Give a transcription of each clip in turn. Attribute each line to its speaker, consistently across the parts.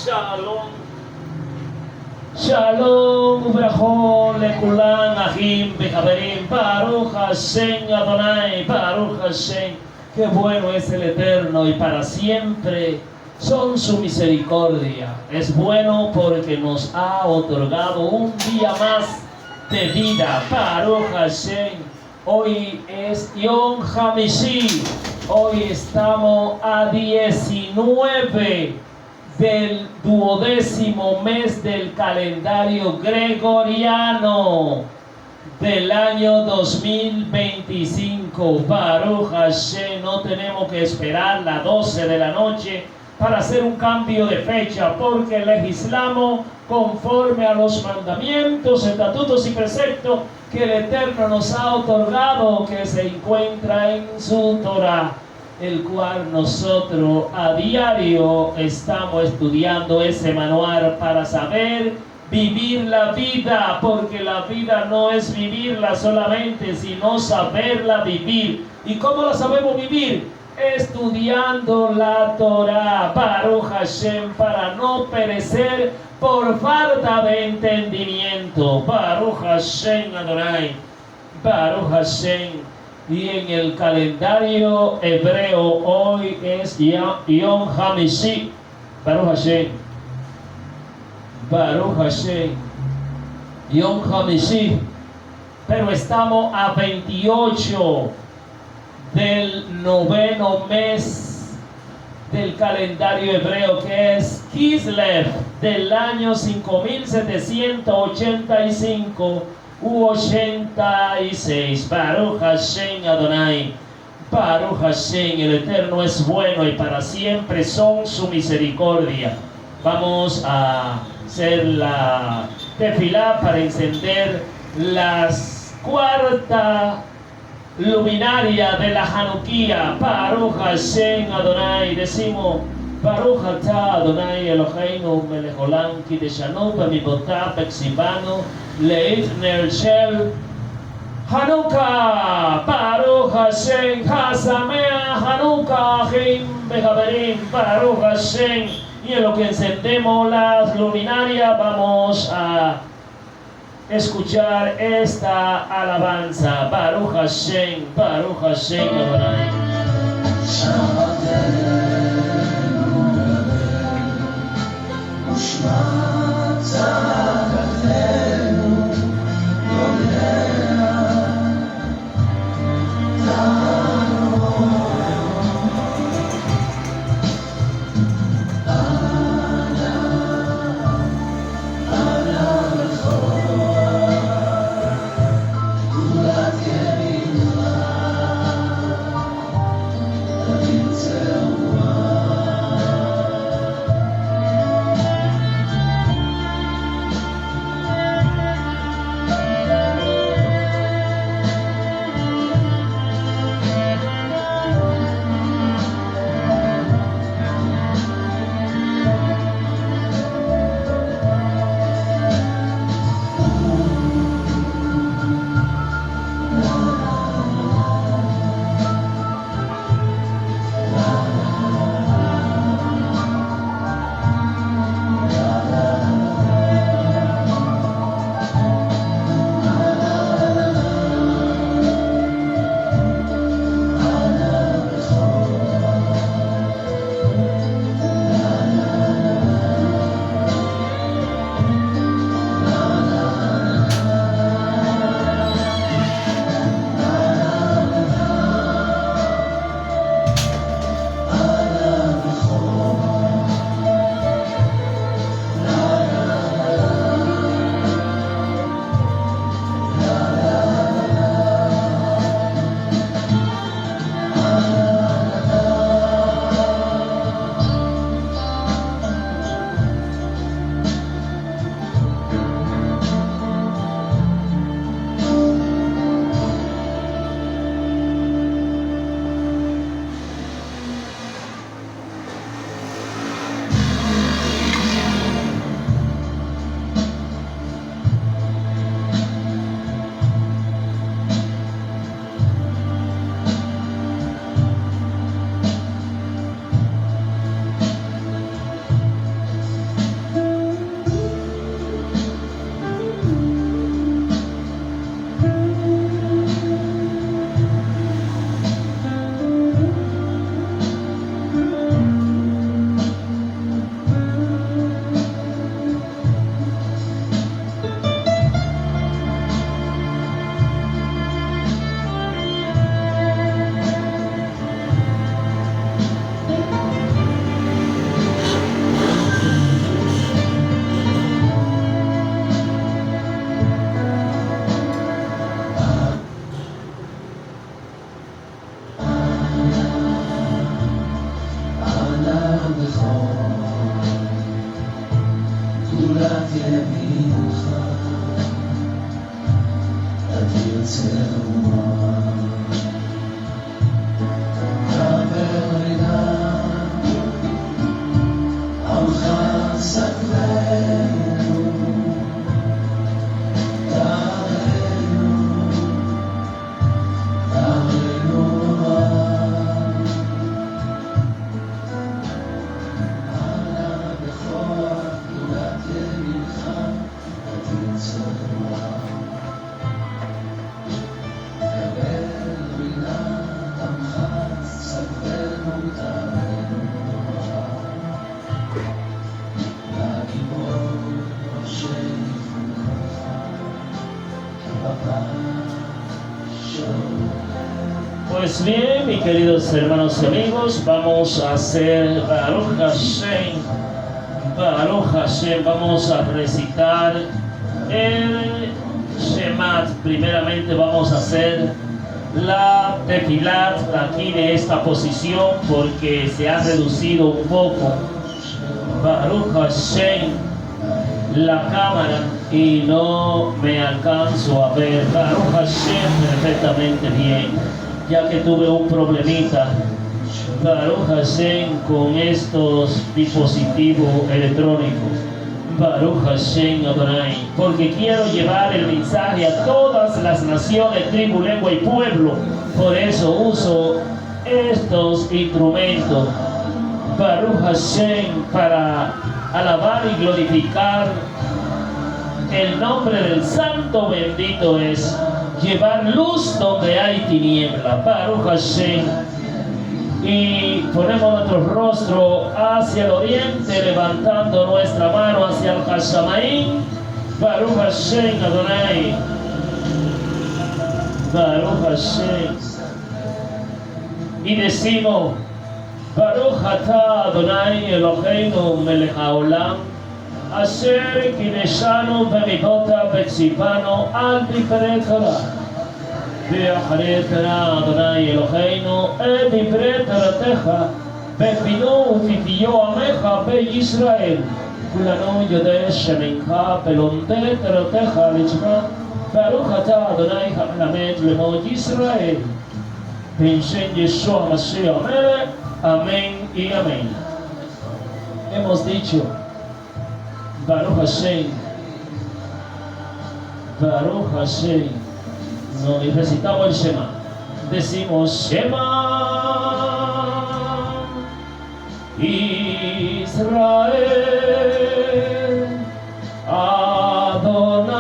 Speaker 1: Shalom. Shalom וברכה לכולם, אחים וחברים. Baruch Hashem Adonai, Baruch Hashem. Qué bueno es el Eterno y para siempre son su misericordia. Es bueno porque nos ha otorgado un día más de vida. Baruch Hashem. Hoy es Yom Hamishi. Hoy estamos a 19 del 12º mes del calendario gregoriano del año 2025. Baruch Hashem, no tenemos que esperar las 12 de la noche para hacer un cambio de fecha, porque legislamos conforme a los mandamientos, estatutos y preceptos que el Eterno nos ha otorgado, que se encuentra en su Torah, el cual nosotros a diario estamos estudiando ese manual para saber vivir la vida, porque la vida no es vivirla solamente, sino saberla vivir. ¿Y cómo la sabemos vivir? Estudiando la Torah, Baruch Hashem, para no perecer por falta de entendimiento. Baruch Hashem Adonai, Baruch Hashem. Y en el calendario hebreo hoy es Yom Hamishi. Baruch Hashem, Baruch Hashem, Yom Hamishi. Pero estamos a 28 del 9º mes del calendario hebreo, que es Kislev, del año 5785 u 86. Baruch Hashem Adonai, Baruch Hashem. El Eterno es bueno y para siempre son su misericordia. Vamos a hacer la tefilá para encender las cuarta luminaria de la Hanukkah. Baruch Hashem Adonai. Decimos Baruch atah Adonai Eloheinu melech olam ki teshanu b'mivotav v'ksivanu leit ner shel Hanukkah. Baruch Hashem Hasameach Hanukkah achim v'chaverim. Baruch Hashem. Y en lo que encendemos las luminarias vamos a escuchar esta alabanza. Baruch Hashem, Baruch Hashem Adonai. Pues bien, mis queridos hermanos y amigos, vamos a hacer Baruch Hashem, vamos a recitar el Shemat. Primeramente vamos a hacer la tefilat aquí de esta posición porque se ha reducido un poco Baruch Hashem la cámara y no me alcanzo a ver Baruch Hashem perfectamente bien, ya que tuve un problemita Baruch Hashem con estos dispositivos electrónicos. Baruch Hashem Adonai, porque quiero llevar el mensaje a todas las naciones, tribu, lengua y pueblo. Por eso uso estos instrumentos. Baruch Hashem, para alabar y glorificar el nombre del santo bendito es llevar luz donde hay tiniebla. Baruch Hashem. Y ponemos nuestro rostro hacia el oriente, levantando nuestra mano hacia el Hashamaim. Baruch Hashem Adonai. Baruch Hashem. Y decimos, Baruch Atah Adonai Eloheinu melech haolam, asher kideshanu b'midota b'tzivanu al dibret Torah. ואחרי תורה אדוני אלוהינו את דברי תורתך בפינו ופיתיו עמך בישראל. כולנו יודע שמך בלומדי תורתך לשמה. ברוך אתה אדוני המלמד לאמות ישראל. בשם ישוע המשיח המלך, amén y amén. Hemos dicho Baruch Hashem, Baruch Hashem. No, y recitamos el Shema. Decimos Shema Israel Adonai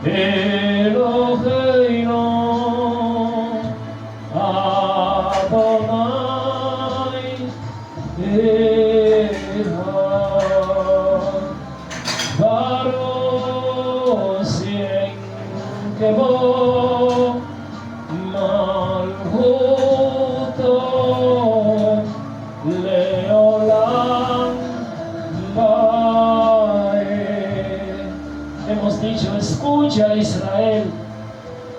Speaker 1: Eloheinu Adonai Echad. Baruch Kebo Malchuto Leolam Bae. Hemos dicho, escucha Israel,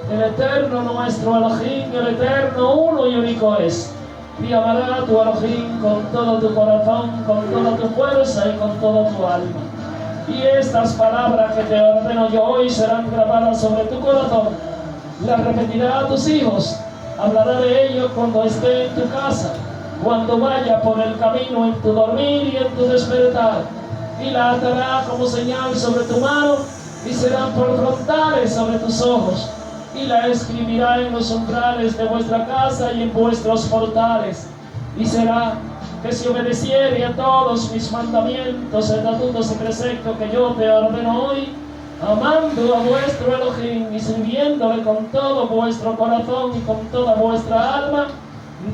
Speaker 1: el eterno nuestro Elohim, el eterno uno y único es. Y amará a tu Elohim con todo tu corazón, con toda tu fuerza y con toda tu alma. Y estas palabras que te ordeno yo hoy serán grabadas sobre tu corazón. Las repetirá a tus hijos. Hablará de ellos cuando esté en tu casa, cuando vaya por el camino, en tu dormir y en tu despertar. Y la atará como señal sobre tu mano y serán por frontales sobre tus ojos. Y la escribirá en los umbrales de vuestra casa y en vuestros portales. Y será que si obedeciere a todos mis mandamientos, estatutos y preceptos que yo te ordeno hoy, amando a vuestro Elohim y sirviéndole con todo vuestro corazón y con toda vuestra alma,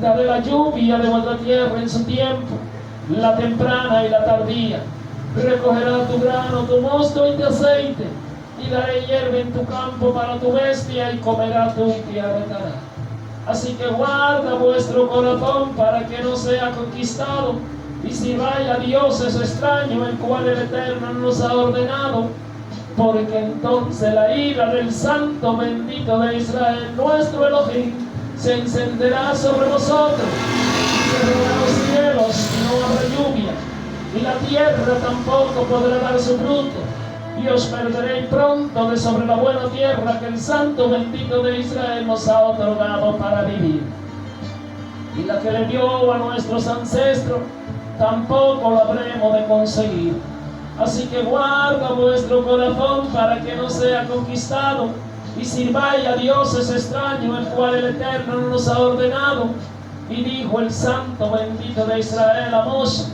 Speaker 1: daré la lluvia de vuestra tierra en su tiempo, la temprana y la tardía. Recogerá tu grano, tu mosto y tu aceite, y daré hierba en tu campo para tu bestia, y comerá tú y te hartará. Así que guarda vuestro corazón para que no sea conquistado y si vaya a dioses extraños, el cual el Eterno nos ha ordenado, porque entonces la ira del Santo bendito de Israel, nuestro Elohim, se encenderá sobre vosotros, y cerrará los cielos y no habrá lluvia, y la tierra tampoco podrá dar su fruto, y os perderéis pronto de sobre la buena tierra que el Santo bendito de Israel nos ha otorgado para vivir. Y la que le dio a nuestros ancestros, tampoco la habremos de conseguir. Así que guarda vuestro corazón para que no sea conquistado, y sirváis a dioses extraños, el cual el Eterno no nos ha ordenado. Y dijo el Santo bendito de Israel a Moshe: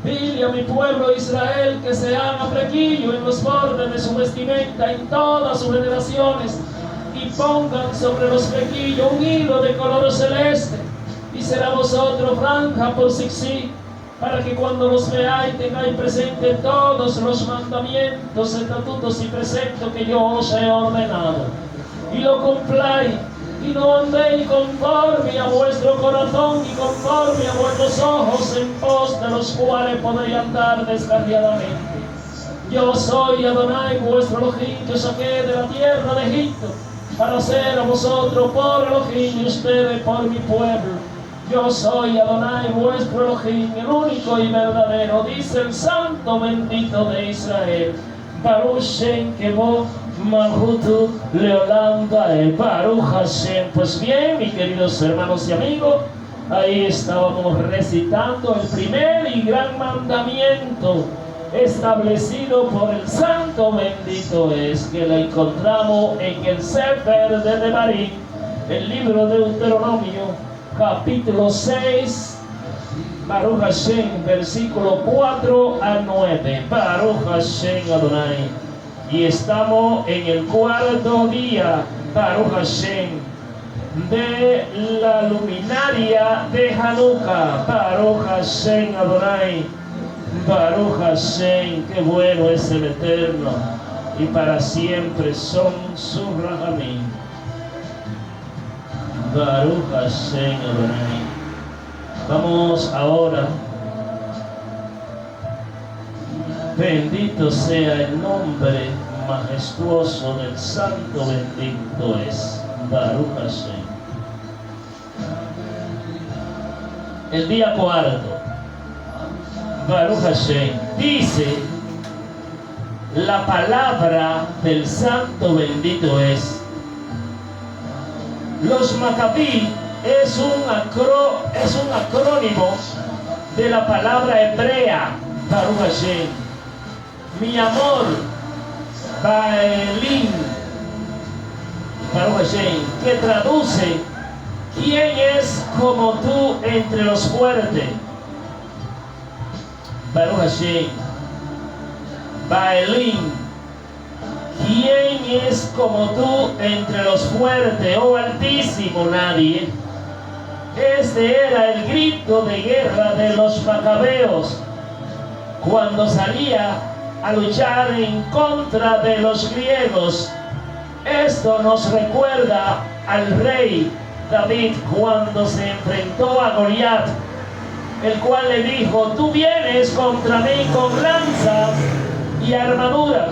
Speaker 1: dile a mi pueblo Israel que se haga flequillo en los bordes de su vestimenta en todas sus generaciones, y pongan sobre los flequillos un hilo de color celeste, y será vosotros franja por sí, para que cuando los veáis tengáis presente todos los mandamientos, estatutos y preceptos que yo os he ordenado, y lo cumpláis, y no andéis conforme a vuestro corazón y conforme a vuestros ojos, en pos de los cuales podéis andar descarriadamente. Yo soy Adonai vuestro Elohim, que os saqué de la tierra de Egipto, para ser a vosotros por Elohim y ustedes por mi pueblo. Yo soy Adonai vuestro Elohim, el único y verdadero, dice el Santo bendito de Israel. Baruch Shem Kevod Malhutu Leolam Vaed. Baruch Hashem. Pues bien, mis queridos hermanos y amigos, ahí estábamos recitando el primer y gran mandamiento establecido por el Santo bendito es, que lo encontramos en el Sefer de Devarim, el libro de Deuteronomio, capítulo 6, Baruch Hashem, versículo 4 al 9. Baruch Hashem Adonai. Y estamos en el cuarto día, Baruch Hashem, de la luminaria de Hanukkah. Baruch Hashem Adonai. Baruch Hashem, qué bueno es el Eterno, y para siempre son sus rajamim. Baruch Hashem Adonai. Vamos ahora. Bendito sea el nombre majestuoso del Santo bendito es. Baruch Hashem. El día cuarto, Baruch Hashem, dice la palabra del Santo bendito es. Los Macabí es un acrónimo de la palabra hebrea Baruch Hashem. Mi amor, Baelim, Baruch Hashem, que traduce: ¿quién es como tú entre los fuertes? Baruch Hashem. Baelim, ¿quién es como tú entre los fuertes? Oh Altísimo, nadie. Este era el grito de guerra de los macabeos cuando salía a luchar en contra de los griegos. Esto nos recuerda al rey David cuando se enfrentó a Goliat, el cual le dijo: tú vienes contra mí con lanzas y armadura,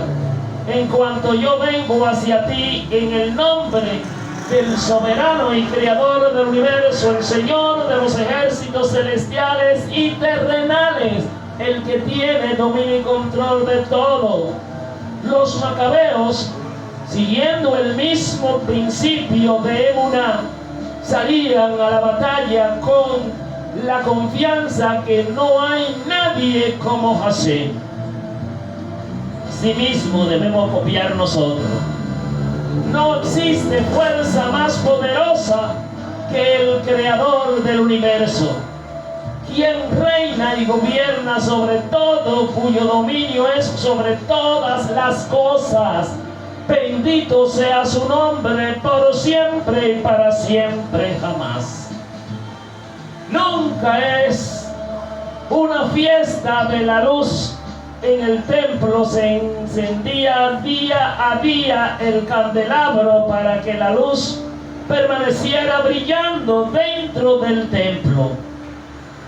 Speaker 1: en cuanto yo vengo hacia ti en el nombre del soberano y creador del universo, el Señor de los ejércitos celestiales y terrenales, el que tiene dominio y control de todo. Los macabeos, siguiendo el mismo principio de Emuná, salían a la batalla con la confianza que no hay nadie como Hashem. Asimismo debemos copiar nosotros. No existe fuerza más poderosa que el creador del universo, quien reina y gobierna sobre todo, cuyo dominio es sobre todas las cosas. Bendito sea su nombre por siempre y para siempre jamás. Nunca es una fiesta de la luz. En el templo se encendía día a día el candelabro para que la luz permaneciera brillando dentro del templo.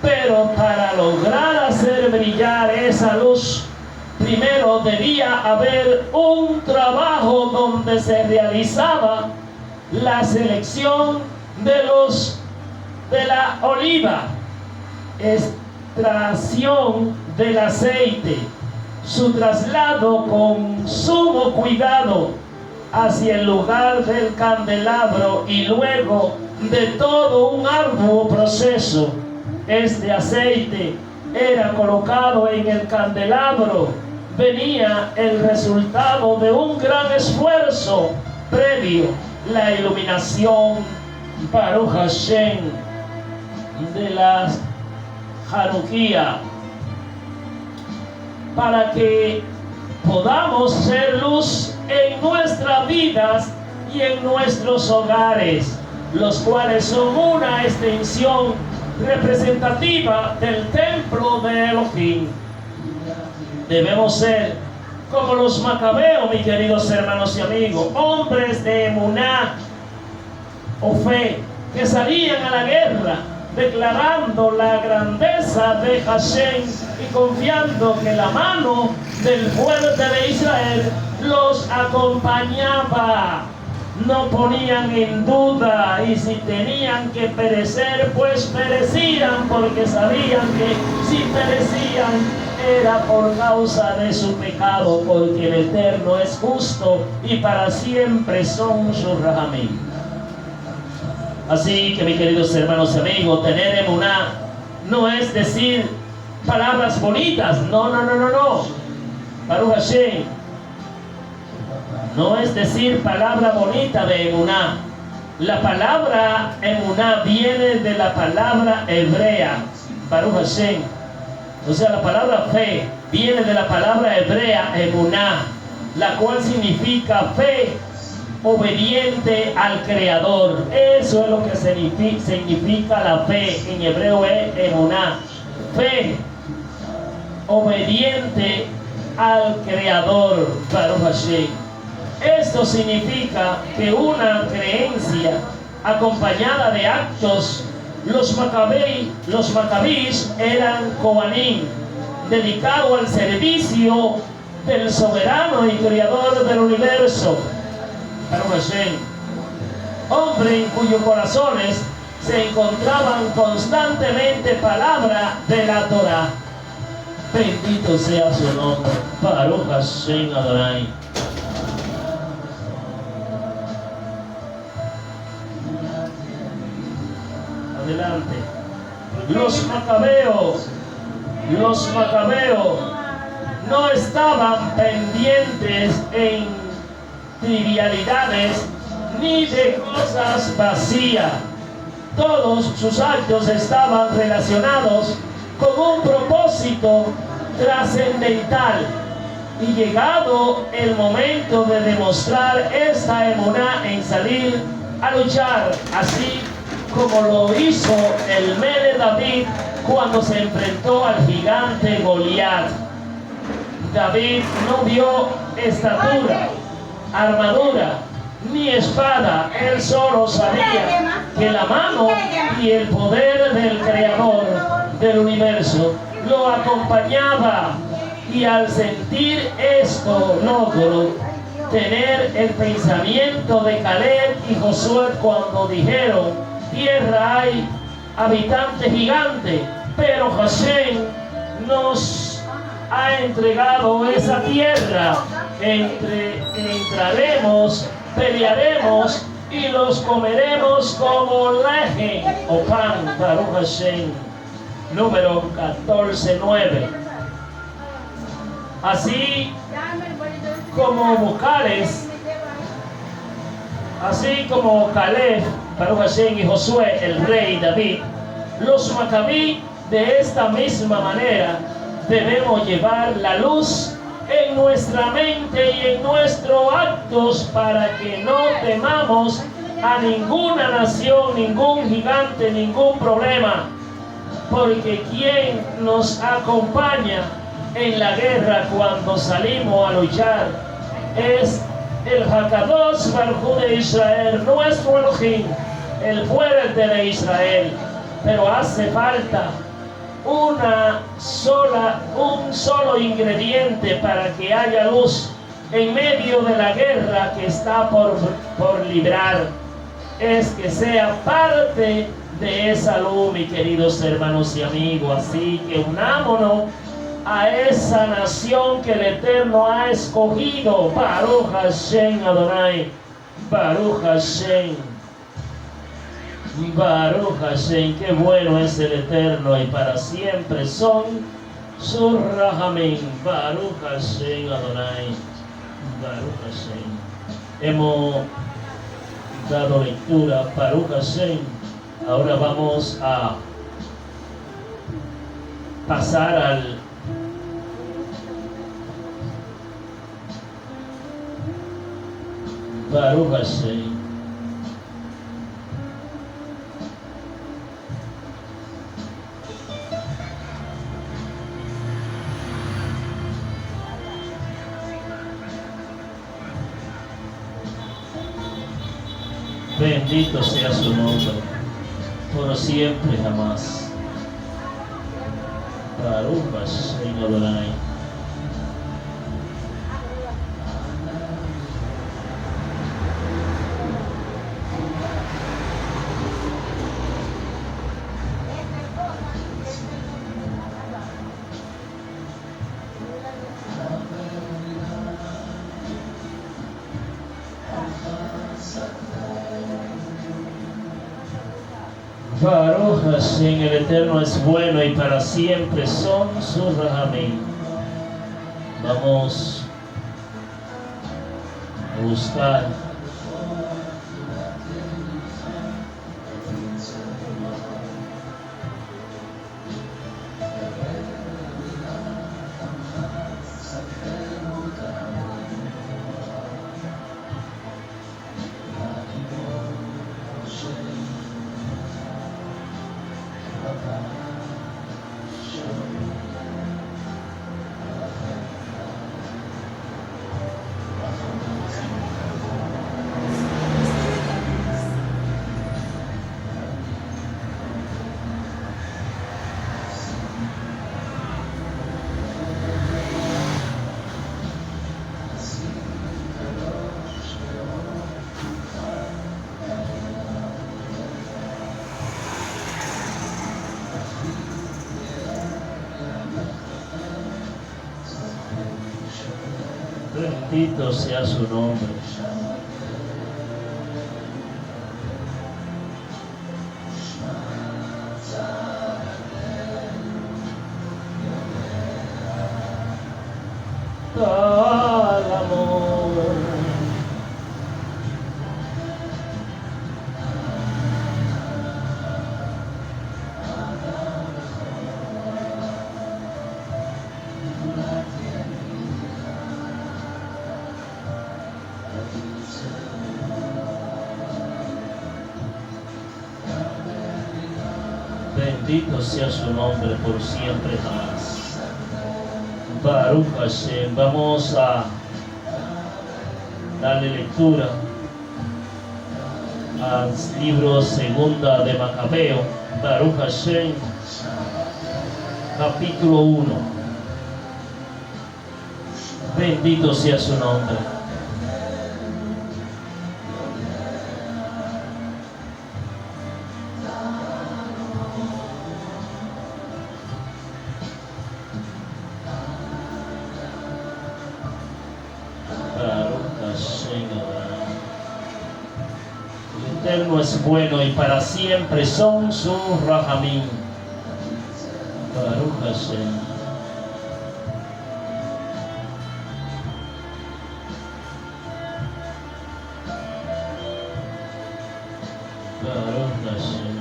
Speaker 1: Pero para lograr hacer brillar esa luz, primero debía haber un trabajo donde se realizaba la selección de la oliva, extracción del aceite, su traslado con sumo cuidado hacia el lugar del candelabro y luego de todo un arduo proceso, este aceite era colocado en el candelabro. Venía el resultado de un gran esfuerzo previo, la iluminación, Baruch Hashem, de la Hanukkah, para que podamos ser luz en nuestras vidas y en nuestros hogares, los cuales son una extensión representativa del templo de Elohim. Debemos ser como los macabeos, mis queridos hermanos y amigos, hombres de emuná o fe, que salían a la guerra declarando la grandeza de Hashem y confiando que la mano del fuerte de Israel los acompañaba. No ponían en duda, y si tenían que perecer, pues perecían, porque sabían que si perecían era por causa de su pecado, porque el Eterno es justo y para siempre son sus rahamim. Así que, mis queridos hermanos y amigos, tener emuná no es decir palabras bonitas, no. Baruch Hashem, no es decir palabra bonita de emuná. La palabra emuná viene de la palabra hebrea, Baruch Hashem. O sea, la palabra fe viene de la palabra hebrea emuná, la cual significa fe obediente al Creador. Eso es lo que significa la fe. En hebreo es emuná, fe obediente al Creador, Baruch Hashem. Esto significa que una creencia acompañada de actos. Los macabís eran Kohanim, dedicados al servicio del soberano y creador del universo, Baruch Hashem, hombre en cuyos corazones se encontraban constantemente palabras de la Torah. Bendito sea su nombre, Baruch Hashem Adonai. Adelante. Los macabeos no estaban pendientes en trivialidades ni de cosas vacías. Todos sus actos estaban relacionados con un propósito trascendental. Y llegado el momento de demostrar esta emuná en salir a luchar, así como lo hizo el Mele David cuando se enfrentó al gigante Goliat. David no vio estatura, armadura ni espada. Él solo sabía que la mano y el poder del Creador del universo lo acompañaba, y al sentir esto logró tener el pensamiento de Caleb y Josué cuando dijeron: tierra hay habitante gigante, pero Hashem nos ha entregado esa tierra. Entraremos, pelearemos y los comeremos como lejen o pan. Baruch Hashem. Número 14:9. Así como Caleb, Baruch Hashem, y Josué, el rey David, los macabí, de esta misma manera debemos llevar la luz en nuestra mente y en nuestros actos, para que no temamos a ninguna nación, ningún gigante, ningún problema, porque quien nos acompaña en la guerra cuando salimos a luchar es el Hakadosh Baruj de Israel, nuestro Elohim, el fuerte de Israel. Pero hace falta un solo ingrediente para que haya luz en medio de la guerra que está por librar. Es que sea parte de esa luz, mis queridos hermanos y amigos. Así que unámonos a esa nación que el Eterno ha escogido. Baruch Hashem Adonai, Baruch Hashem, Baruch Hashem. Qué bueno es el Eterno y para siempre son sus rahamim. Baruch Hashem Adonai, Baruch Hashem. Hemos dado lectura, Baruch Hashem. Ahora vamos a pasar al Baruch Hashem. Bendito sea su nombre, por siempre y jamás. Baruch Hashem Adonai. Baruch Hashem, el Eterno es bueno y para siempre son sus rahamim. Vamos a buscar bendito sea su nombre. Tal amor. Bendito sea su nombre por siempre jamás. Baruch Hashem. Vamos a darle lectura al libro segunda de Macabeo. Baruch Hashem, capítulo 1. Bendito sea su nombre. El Eterno es bueno y para siempre son sus rahamim. Baruch Hashem. Baruch Hashem.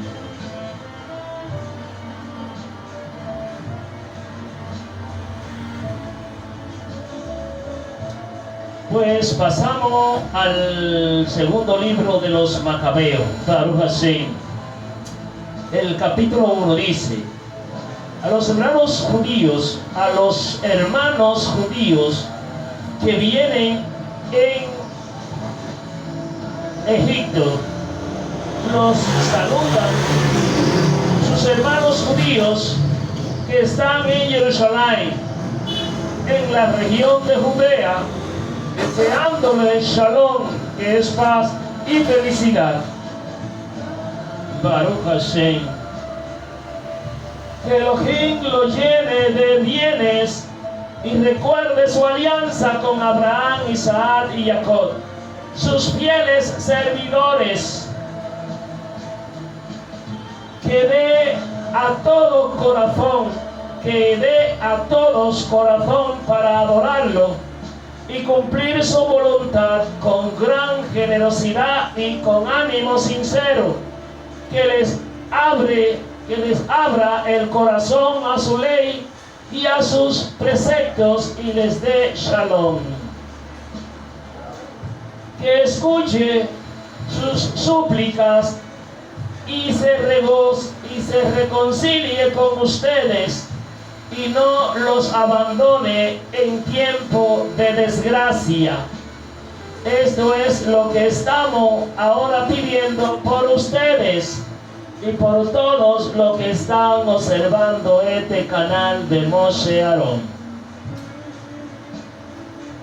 Speaker 1: Pues pasamos al segundo libro de los Macabeos, Baruch Hashem. El capítulo 1 dice: a los hermanos judíos que vienen en Egipto, los saludan sus hermanos judíos que están en Jerusalén, en la región de Judea, deseándole shalom, que es paz y felicidad. Baruch Hashem. Que Elohim lo llene de bienes y recuerde su alianza con Abraham, Isaac y Jacob, sus fieles servidores. Que dé a todo corazón, que dé a todos corazón para adorarlo y cumplir su voluntad con gran generosidad y con ánimo sincero. Que les abra el corazón a su ley y a sus preceptos y les dé shalom. Que escuche sus súplicas y se reconcilie con ustedes y no los abandone en tiempo de desgracia. Esto es lo que estamos ahora pidiendo por ustedes y por todos los que están observando este canal de Moshe Aarón.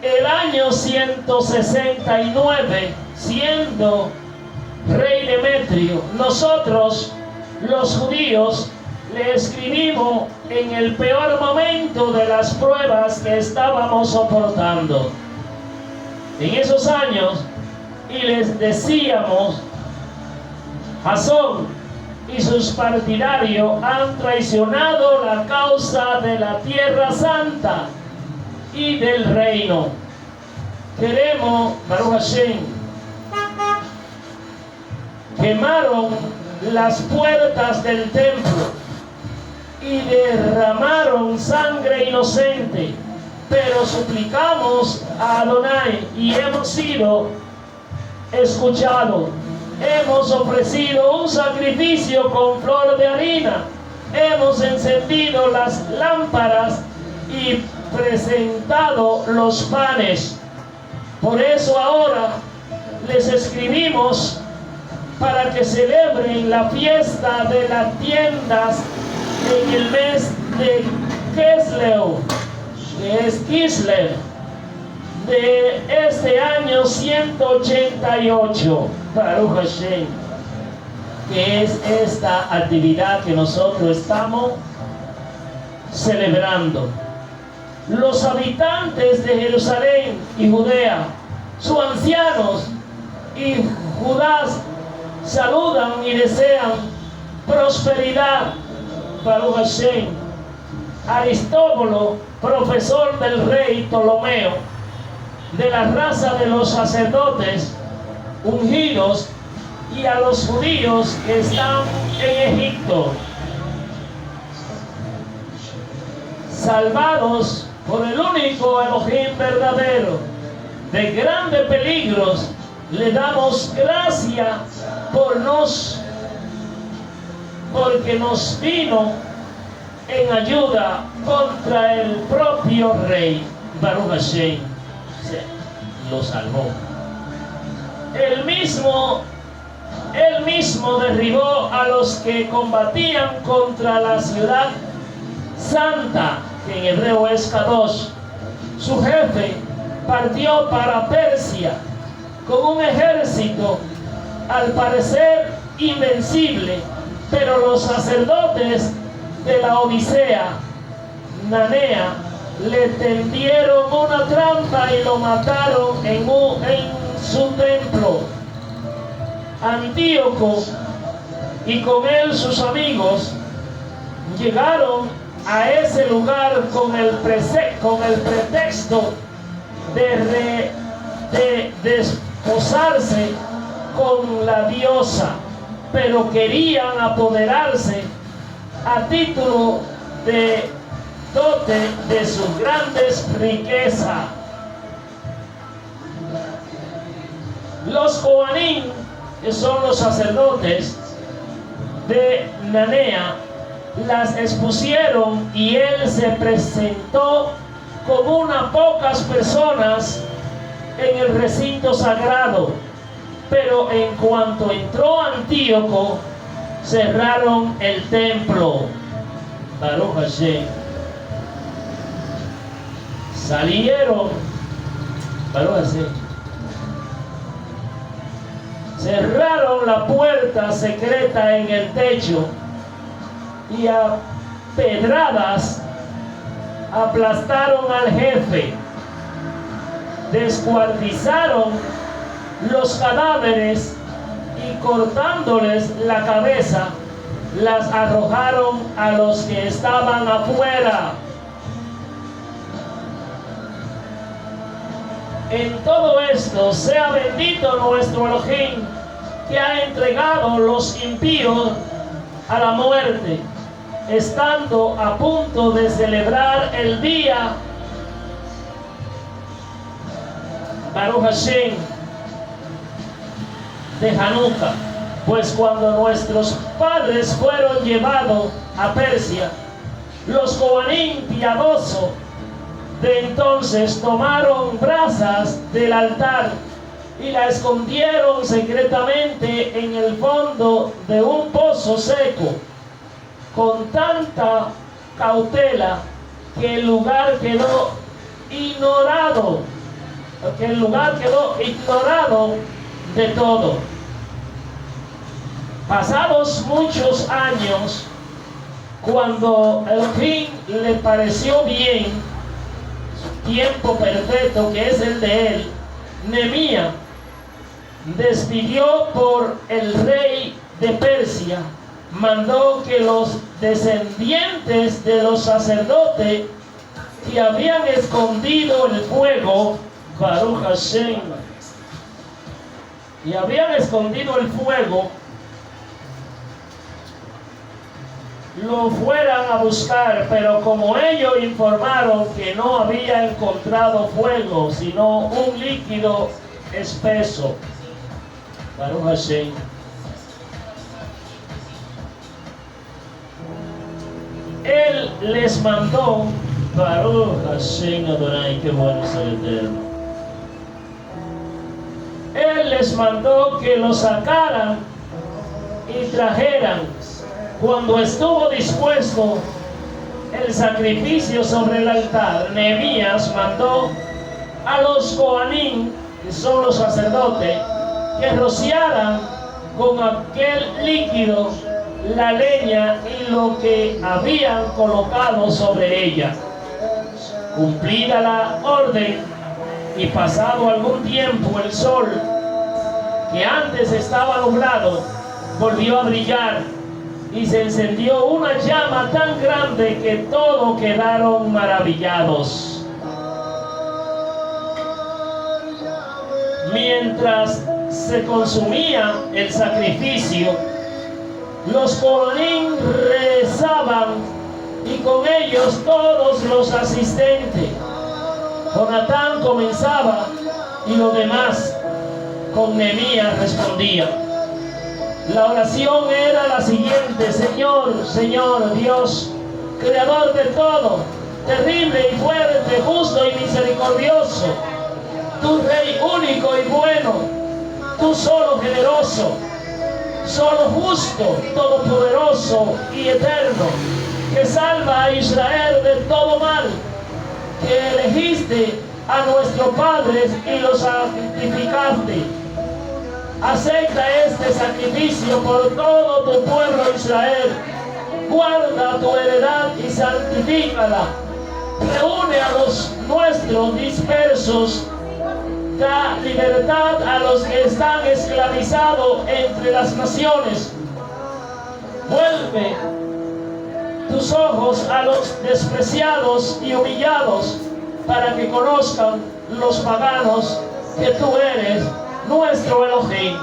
Speaker 1: El año 169, siendo rey Demetrio, nosotros los judíos le escribimos en el peor momento de las pruebas que estábamos soportando en esos años, y les decíamos: Jasón y sus partidarios han traicionado la causa de la Tierra Santa y del reino. Queremos, Baruch Hashem, quemaron las puertas del templo y derramaron sangre inocente, pero suplicamos a Adonai y hemos sido escuchados. Hemos ofrecido un sacrificio con flor de harina, hemos encendido las lámparas y presentado los panes. Por eso ahora les escribimos para que celebren la fiesta de las tiendas en el mes de Kislev, que es Kislev, de este año 188, Baruch Hashem, que es esta actividad que nosotros estamos celebrando. Los habitantes de Jerusalén y Judea, sus ancianos y Judá, saludan y desean prosperidad. Baruch Hashem. Aristóbulo, profesor del rey Ptolomeo, de la raza de los sacerdotes ungidos, y a los judíos que están en Egipto, salvados por el único Elohim verdadero de grandes peligros, le damos gracias porque nos vino en ayuda contra el propio rey. Baruch Hashem lo salvó. Él mismo derribó a los que combatían contra la ciudad santa, que en hebreo es Kadosh. Su jefe partió para Persia con un ejército al parecer invencible, pero los sacerdotes de la Odisea, Nanea, le tendieron una trampa y lo mataron en su templo. Antíoco y con él sus amigos llegaron a ese lugar con el pretexto de desposarse con la diosa, pero querían apoderarse a título de dote de sus grandes riquezas. Los Coanim, que son los sacerdotes de Nanea, las expusieron y él se presentó con unas pocas personas en el recinto sagrado, pero en cuanto entró Antíoco, cerraron el templo. Baruch Hashem. Salieron, Baruch Hashem, cerraron la puerta secreta en el techo y pedradas aplastaron al jefe, descuartizaron los cadáveres y cortándoles la cabeza, las arrojaron a los que estaban afuera. En todo esto sea bendito nuestro Elohim, que ha entregado los impíos a la muerte, estando a punto de celebrar el día Baruch Hashem de Hanukkah. Pues cuando nuestros padres fueron llevados a Persia, los Cohanim piadosos de entonces tomaron brasas del altar y la escondieron secretamente en el fondo de un pozo seco, con tanta cautela que el lugar quedó ignorado, de todo. Pasados muchos años, cuando Elohim le pareció bien, tiempo perfecto que es el de él, Nehemías despidió por el rey de Persia, mandó que los descendientes de los sacerdotes que habían escondido el fuego, Baruch Hashem, y habían escondido el fuego, lo fueran a buscar, pero como ellos informaron que no había encontrado fuego, sino un líquido espeso, Baruch Hashem, él les mandó, Baruch Hashem Adonai, qué bueno es el Eterno. Él les mandó que lo sacaran y trajeran. Cuando estuvo dispuesto el sacrificio sobre el altar, Nehemías mandó a los Cohanim, que son los sacerdotes, que rociaran con aquel líquido la leña y lo que habían colocado sobre ella. Cumplida la orden y pasado algún tiempo, el sol, que antes estaba nublado, volvió a brillar y se encendió una llama tan grande que todos quedaron maravillados. Mientras se consumía el sacrificio, los Cohanim rezaban y con ellos todos los asistentes. Jonatán comenzaba y los demás con Nehemías respondían. La oración era la siguiente: Señor, Señor Dios, Creador de todo, terrible y fuerte, justo y misericordioso, tú Rey único y bueno, tú solo generoso, solo justo, todopoderoso y eterno, que salva a Israel de todo mal, que elegiste a nuestros padres y los santificaste. Acepta este sacrificio por todo tu pueblo Israel. Guarda tu heredad y santifícala. Reúne a los nuestros dispersos. Da libertad a los que están esclavizados entre las naciones. Vuelve tus ojos a los despreciados y humillados, para que conozcan los paganos que tú eres nuestro Elohim,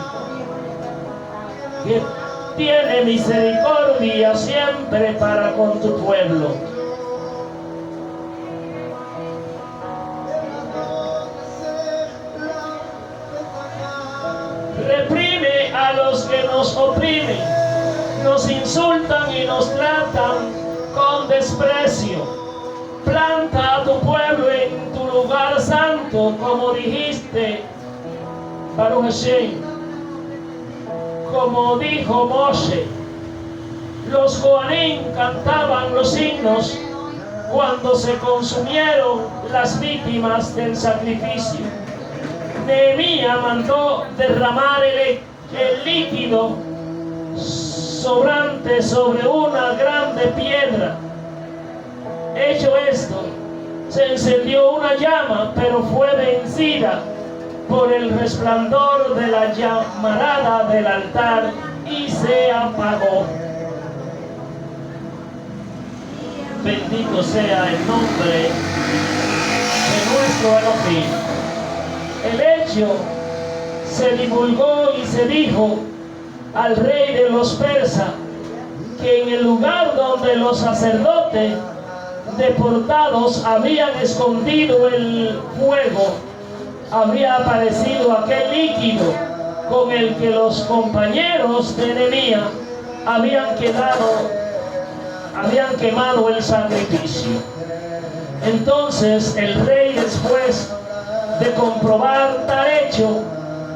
Speaker 1: que tiene misericordia siempre para con tu pueblo. Reprime a los que nos oprimen, nos insultan y nos tratan con desprecio. Planta a tu pueblo en tu lugar santo, como dijiste, Baruch Hashem, como dijo Moshe. Los Cohanim cantaban los himnos cuando se consumieron las víctimas del sacrificio. Nehemías mandó derramar el líquido sobrante sobre una grande piedra Hecho esto, se encendió una llama, pero fue vencida por el resplandor de la llamarada del altar y se apagó. Bendito sea el nombre de nuestro Elohim. El hecho se divulgó y se dijo al rey de los persas que en el lugar donde los sacerdotes deportados habían escondido el fuego, había aparecido aquel líquido con el que los compañeros de Nehemías habían quemado el sacrificio. Entonces el rey, después de comprobar tal hecho,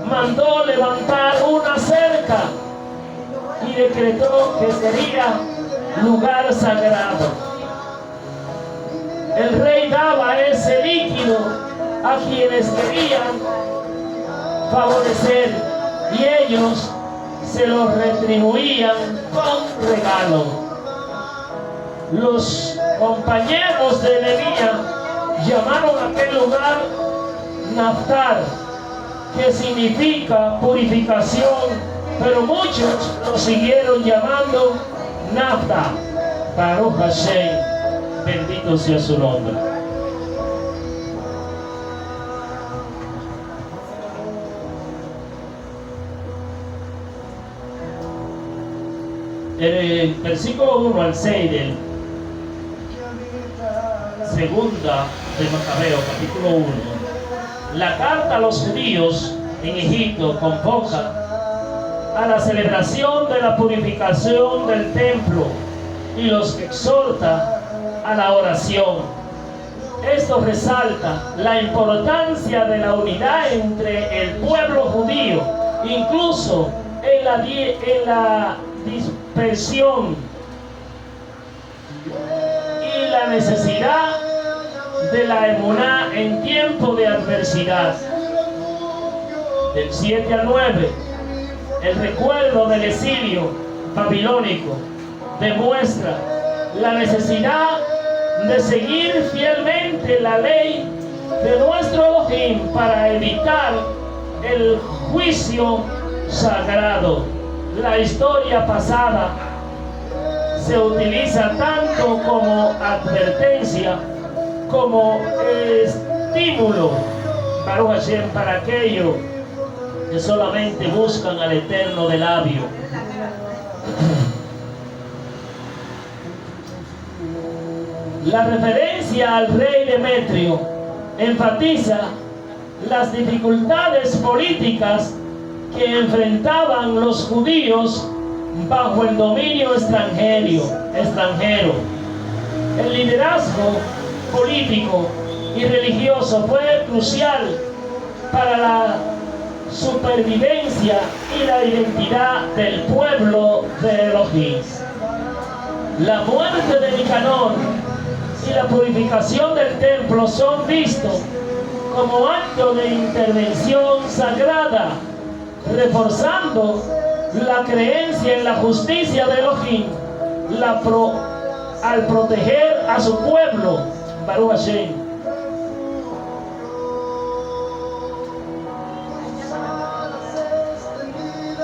Speaker 1: mandó levantar una cerca y decretó que sería lugar sagrado. El rey daba ese líquido a quienes querían favorecer y ellos se lo retribuían con regalo. Los compañeros de Nehemías llamaron a aquel lugar Naftar, que significa purificación, pero muchos lo siguieron llamando Nafta. Baruch Hashem, bendito sea su nombre. El versículo 1 al 6 del segunda de Macabeo, capítulo 1. La carta a los judíos en Egipto convoca a la celebración de la purificación del templo y los exhorta a la oración. Esto resalta la importancia de la unidad entre el pueblo judío, incluso en la dispersión, y la necesidad de la emuná en tiempo de adversidad. Del 7 al 9, el recuerdo del exilio babilónico demuestra la necesidad de seguir fielmente la ley de nuestro Elohim para evitar el juicio sagrado. La historia pasada se utiliza tanto como advertencia como estímulo Baruch Hashem, para aquellos que solamente buscan al Eterno de labio. La referencia al rey Demetrio enfatiza las dificultades políticas que enfrentaban los judíos bajo el dominio extranjero. El liderazgo político y religioso fue crucial para la supervivencia y la identidad del pueblo de Elohim. La muerte de Nicanor y la purificación del templo son vistos como acto de intervención sagrada, reforzando la creencia en la justicia de Elohim al proteger a su pueblo. Baruch Hashem.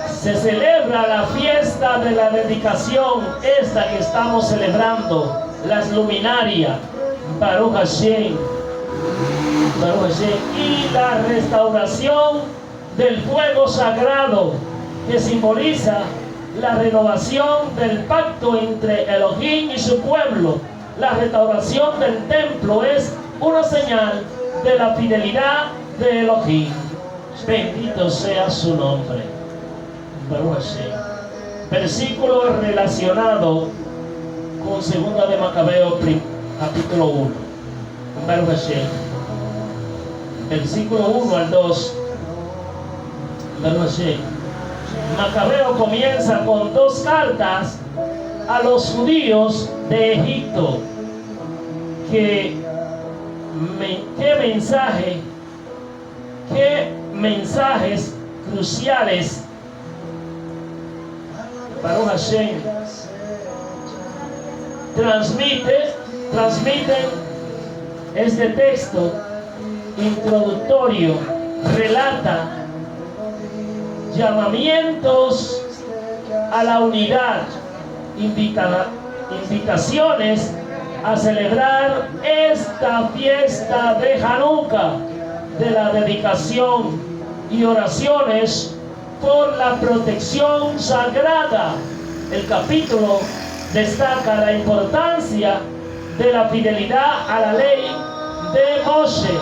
Speaker 1: Se celebra la fiesta de la dedicación, esta que estamos celebrando, las luminarias, Baruch Hashem, Baruch Hashem, y la restauración del fuego sagrado, que simboliza la renovación del pacto entre Elohim y su pueblo. La restauración del templo es una señal de la fidelidad de Elohim. Bendito sea su nombre. Baruch Hashem. Versículo relacionado con segunda de Macabeo, capítulo 1. Baruch Hashem. Versículo 1 al 2. Baruch Hashem. Macabeo comienza con dos cartas a los judíos de Egipto. ¿Qué mensajes cruciales Baruch Hashem transmite transmiten este texto introductorio, relata llamamientos a la unidad, invitaciones a celebrar esta fiesta de Hanukkah, de la dedicación y oraciones por la protección sagrada. El capítulo destaca la importancia de la fidelidad a la ley de Moshe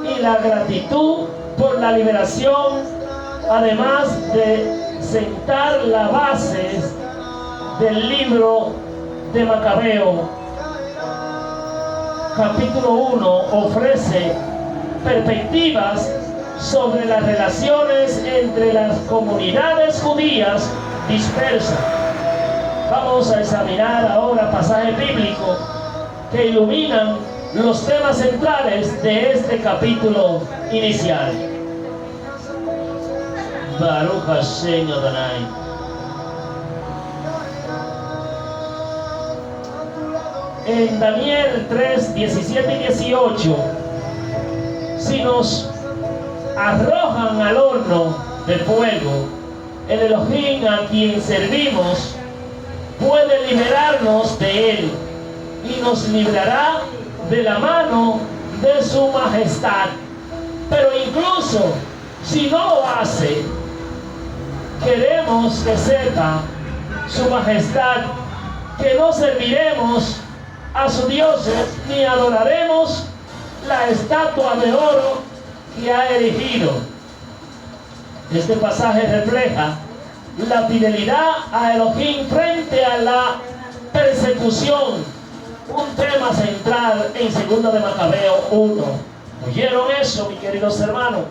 Speaker 1: y la gratitud por la liberación, además de sentar las bases del libro de Macabeo. Capítulo 1 ofrece perspectivas sobre las relaciones entre las comunidades judías dispersas. Vamos a examinar ahora pasajes bíblicos que iluminan los temas centrales de este capítulo inicial. Baruch Hashem Adonai. En Daniel 3, 17 y 18, si nos arrojan al horno de fuego, el Elohim a quien servimos puede liberarnos de él y nos librará de la mano de su majestad. Pero incluso si no lo hace, queremos que sepa su majestad que no serviremos a sus dioses ni adoraremos la estatua de oro que ha erigido. Este pasaje refleja la fidelidad a Elohim frente a la persecución, un tema central en 2 de Macabeo 1. ¿Oyeron eso, mis queridos hermanos?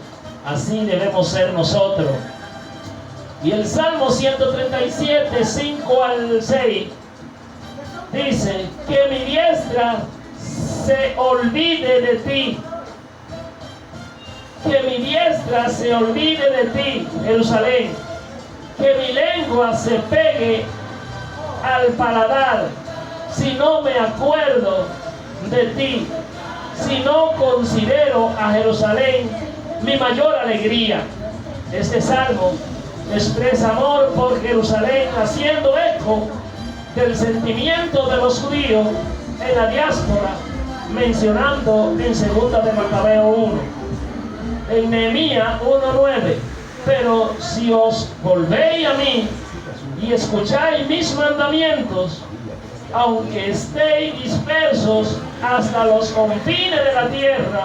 Speaker 1: Así debemos ser nosotros. Y el Salmo 137, 5 al 6 dice: que mi diestra se olvide de ti, que mi diestra se olvide de ti, Jerusalén, que mi lengua se pegue al paladar, si no me acuerdo de ti, si no considero a Jerusalén mi mayor alegría. Este salmo expresa amor por Jerusalén, haciendo eco del sentimiento de los judíos en la diáspora, mencionando en 2 de Macabeo 1. En Nehemías 1:9, pero si os volvéis a mí y escucháis mis mandamientos, aunque estéis dispersos hasta los confines de la tierra,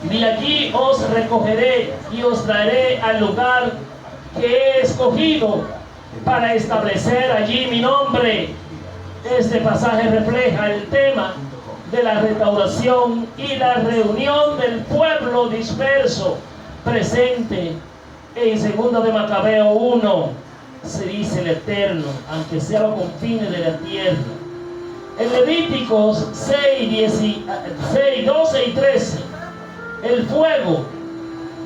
Speaker 1: de allí os recogeré y os traeré al lugar que he escogido para establecer allí mi nombre. Este pasaje refleja el tema de la restauración y la reunión del pueblo disperso presente en 2 de Macabeo 1. Se dice el Eterno, aunque sea los confines de la tierra. En Levíticos 6, 12 y 13, el fuego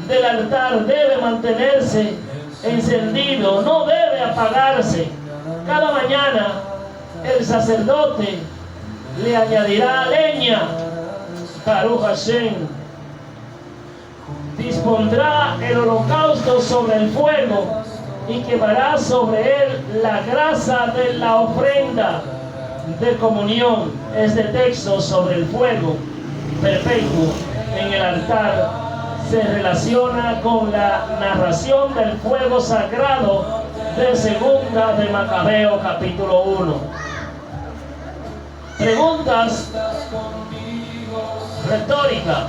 Speaker 1: del altar debe mantenerse encendido, no debe apagarse. Cada mañana el sacerdote le añadirá leña. Baruch Hashem. Dispondrá el holocausto sobre el fuego y quemará sobre él la grasa de la ofrenda de comunión. Este texto sobre el fuego perpetuo en el altar se relaciona con la narración del fuego sagrado de 2 de Macabeo capítulo 1. Preguntas retóricas.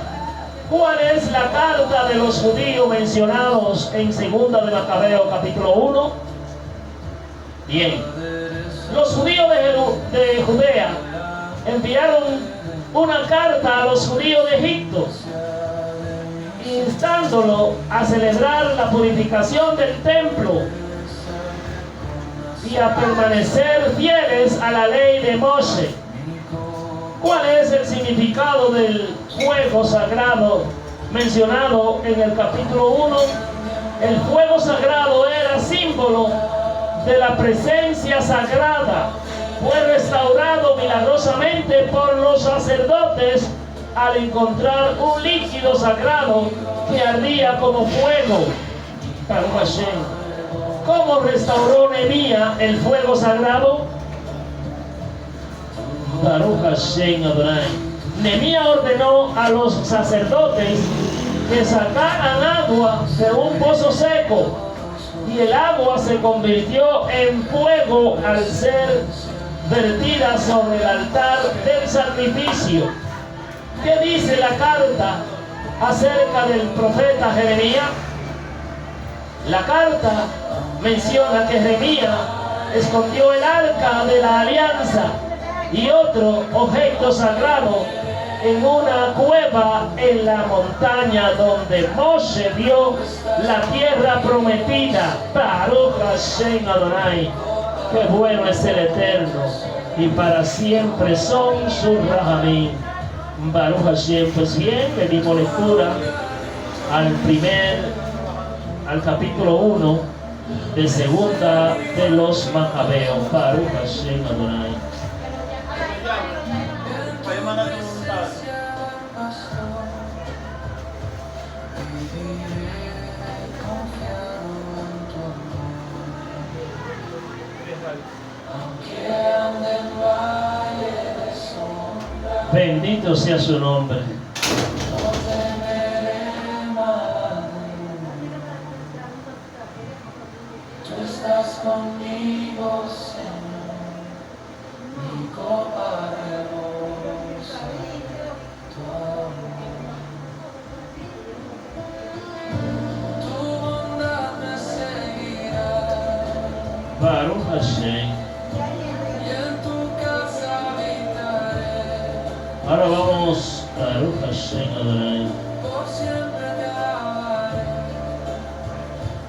Speaker 1: ¿Cuál es la carta de los judíos mencionados en 2 de Macabeo capítulo 1? Bien, los judíos de Judea enviaron una carta a los judíos de Egipto, instándolo a celebrar la purificación del templo y a permanecer fieles a la ley de Moshe. ¿Cuál es el significado del fuego sagrado mencionado en el capítulo 1? El fuego sagrado era símbolo de la presencia sagrada fue restaurado milagrosamente por los sacerdotes al encontrar un líquido sagrado que ardía como fuego. Baruch Hashem. ¿Cómo restauró Nehemías el fuego sagrado? Baruch Hashem Adonai. Nehemías ordenó a los sacerdotes que sacaran agua de un pozo seco, y el agua se convirtió en fuego al ser vertida sobre el altar del sacrificio. ¿Qué dice la carta acerca del profeta Jeremías? La carta menciona que Jeremías escondió el arca de la alianza y otro objeto sagrado en una cueva en la montaña donde Moshe vio la tierra prometida. Baruch Hashem Adonai. Qué bueno es el Eterno, y para siempre son sus rahamim. Baruch Hashem. Pues bien, le dimos lectura al capítulo 1 de segunda de los Macabeos. Baruch Hashem Adonai. Bendito sea su nombre.
Speaker 2: Tú estás conmigo, Señor, mi copa rebosa tu amor. Tu bondad me seguirá.
Speaker 1: Baruch Hashem. Ahora vamos a Baruch Hashem Adonai.
Speaker 2: Por siempre te alabaré,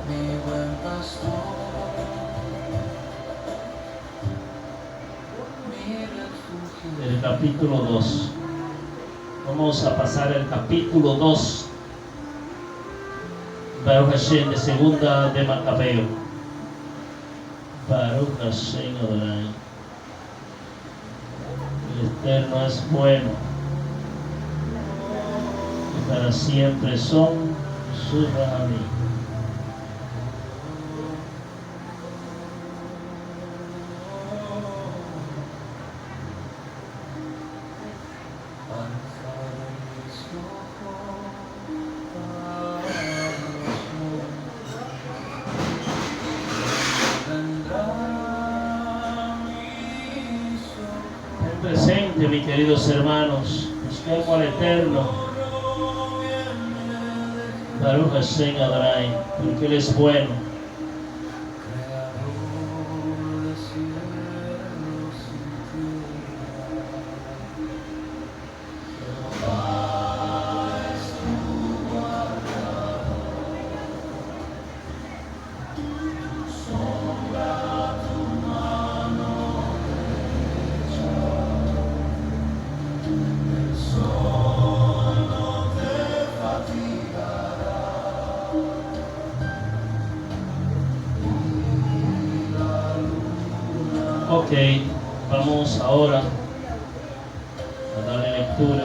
Speaker 2: mi buen pastor, mi refugio.
Speaker 1: El capítulo 2. Vamos a pasar al capítulo 2. Baruch Hashem, de segunda de Macabeo. Baruch Hashem Adonai. El Eterno es bueno, y para siempre son sus rahamim. Presente, mis queridos hermanos, busquemos al Eterno. Baruch Hashem Adonai, porque Él es bueno. Ok, vamos ahora a darle lectura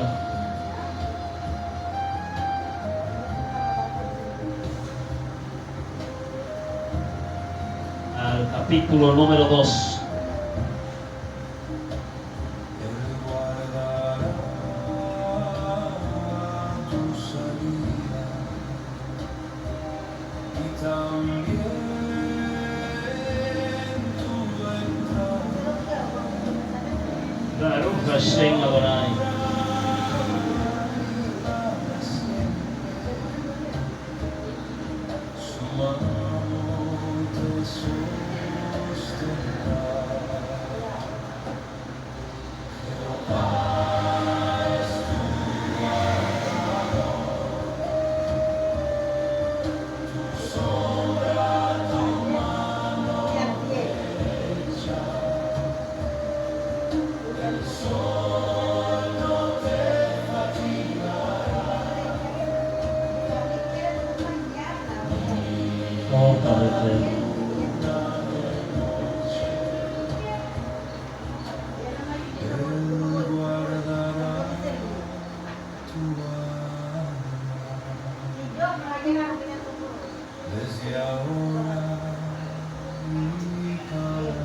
Speaker 1: al capítulo número 2. Baruch Hashem Adonai.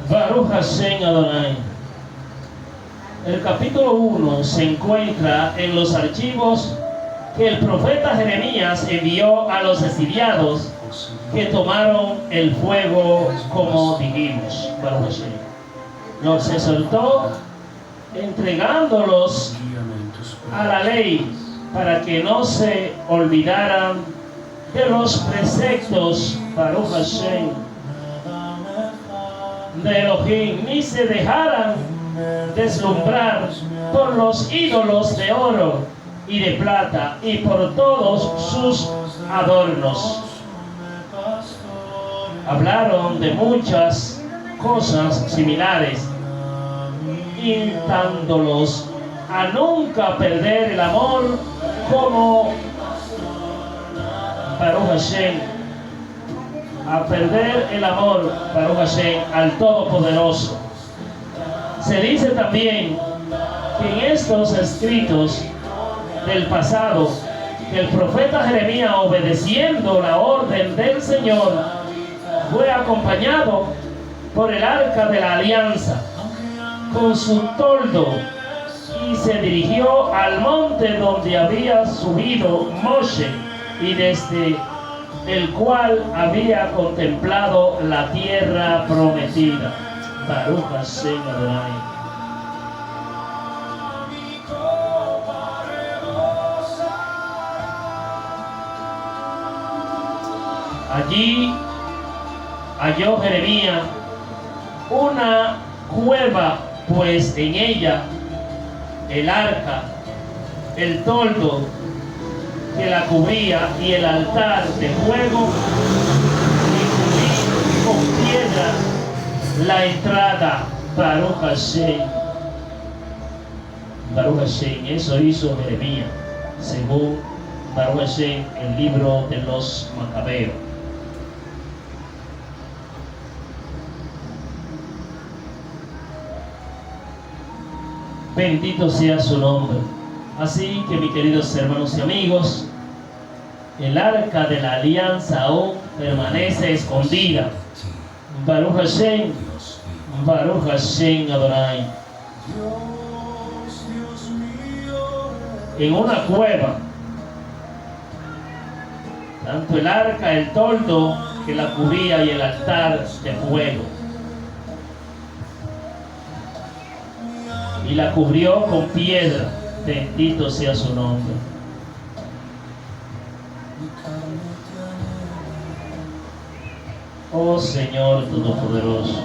Speaker 1: Baruch Hashem Adonai. El capítulo 1 se encuentra en los archivos que el profeta Jeremías envió a los exiliados que tomaron el fuego, como dijimos. Baruch Hashem. Los exhortó entregándolos a la ley para que no se olvidaran de los preceptos, Baruch Hashem, de Elohim, ni se dejaran deslumbrar por los ídolos de oro y de plata y por todos sus adornos. Hablaron de muchas cosas similares, instando-los a nunca perder el amor como Baruch Hashem, a perder el amor, Baruch Hashem, al Todopoderoso. Se dice también que en estos escritos del pasado, que el profeta Jeremías, obedeciendo la orden del Señor, fue acompañado por el arca de la alianza con su toldo y se dirigió al monte donde había subido Moshe y desde el cual había contemplado la tierra prometida. Baruch Hashem Adonai. Allí halló Jeremías una cueva, pues en ella el arca, el toldo que la cubría y el altar de fuego, y cubrí con piedra la entrada. Baruch Hashem. Baruch Hashem. Eso hizo Jeremías, según Baruch Hashem, el libro de los Macabeos. Bendito sea su nombre. Así que, mis queridos hermanos y amigos, el arca de la alianza aún permanece escondida. Baruch Hashem, Baruch Hashem Adonai. En una cueva, tanto el arca, el toldo que la cubría y el altar de fuego. Y la cubrió con piedra. Bendito sea su nombre. Oh Señor Todopoderoso.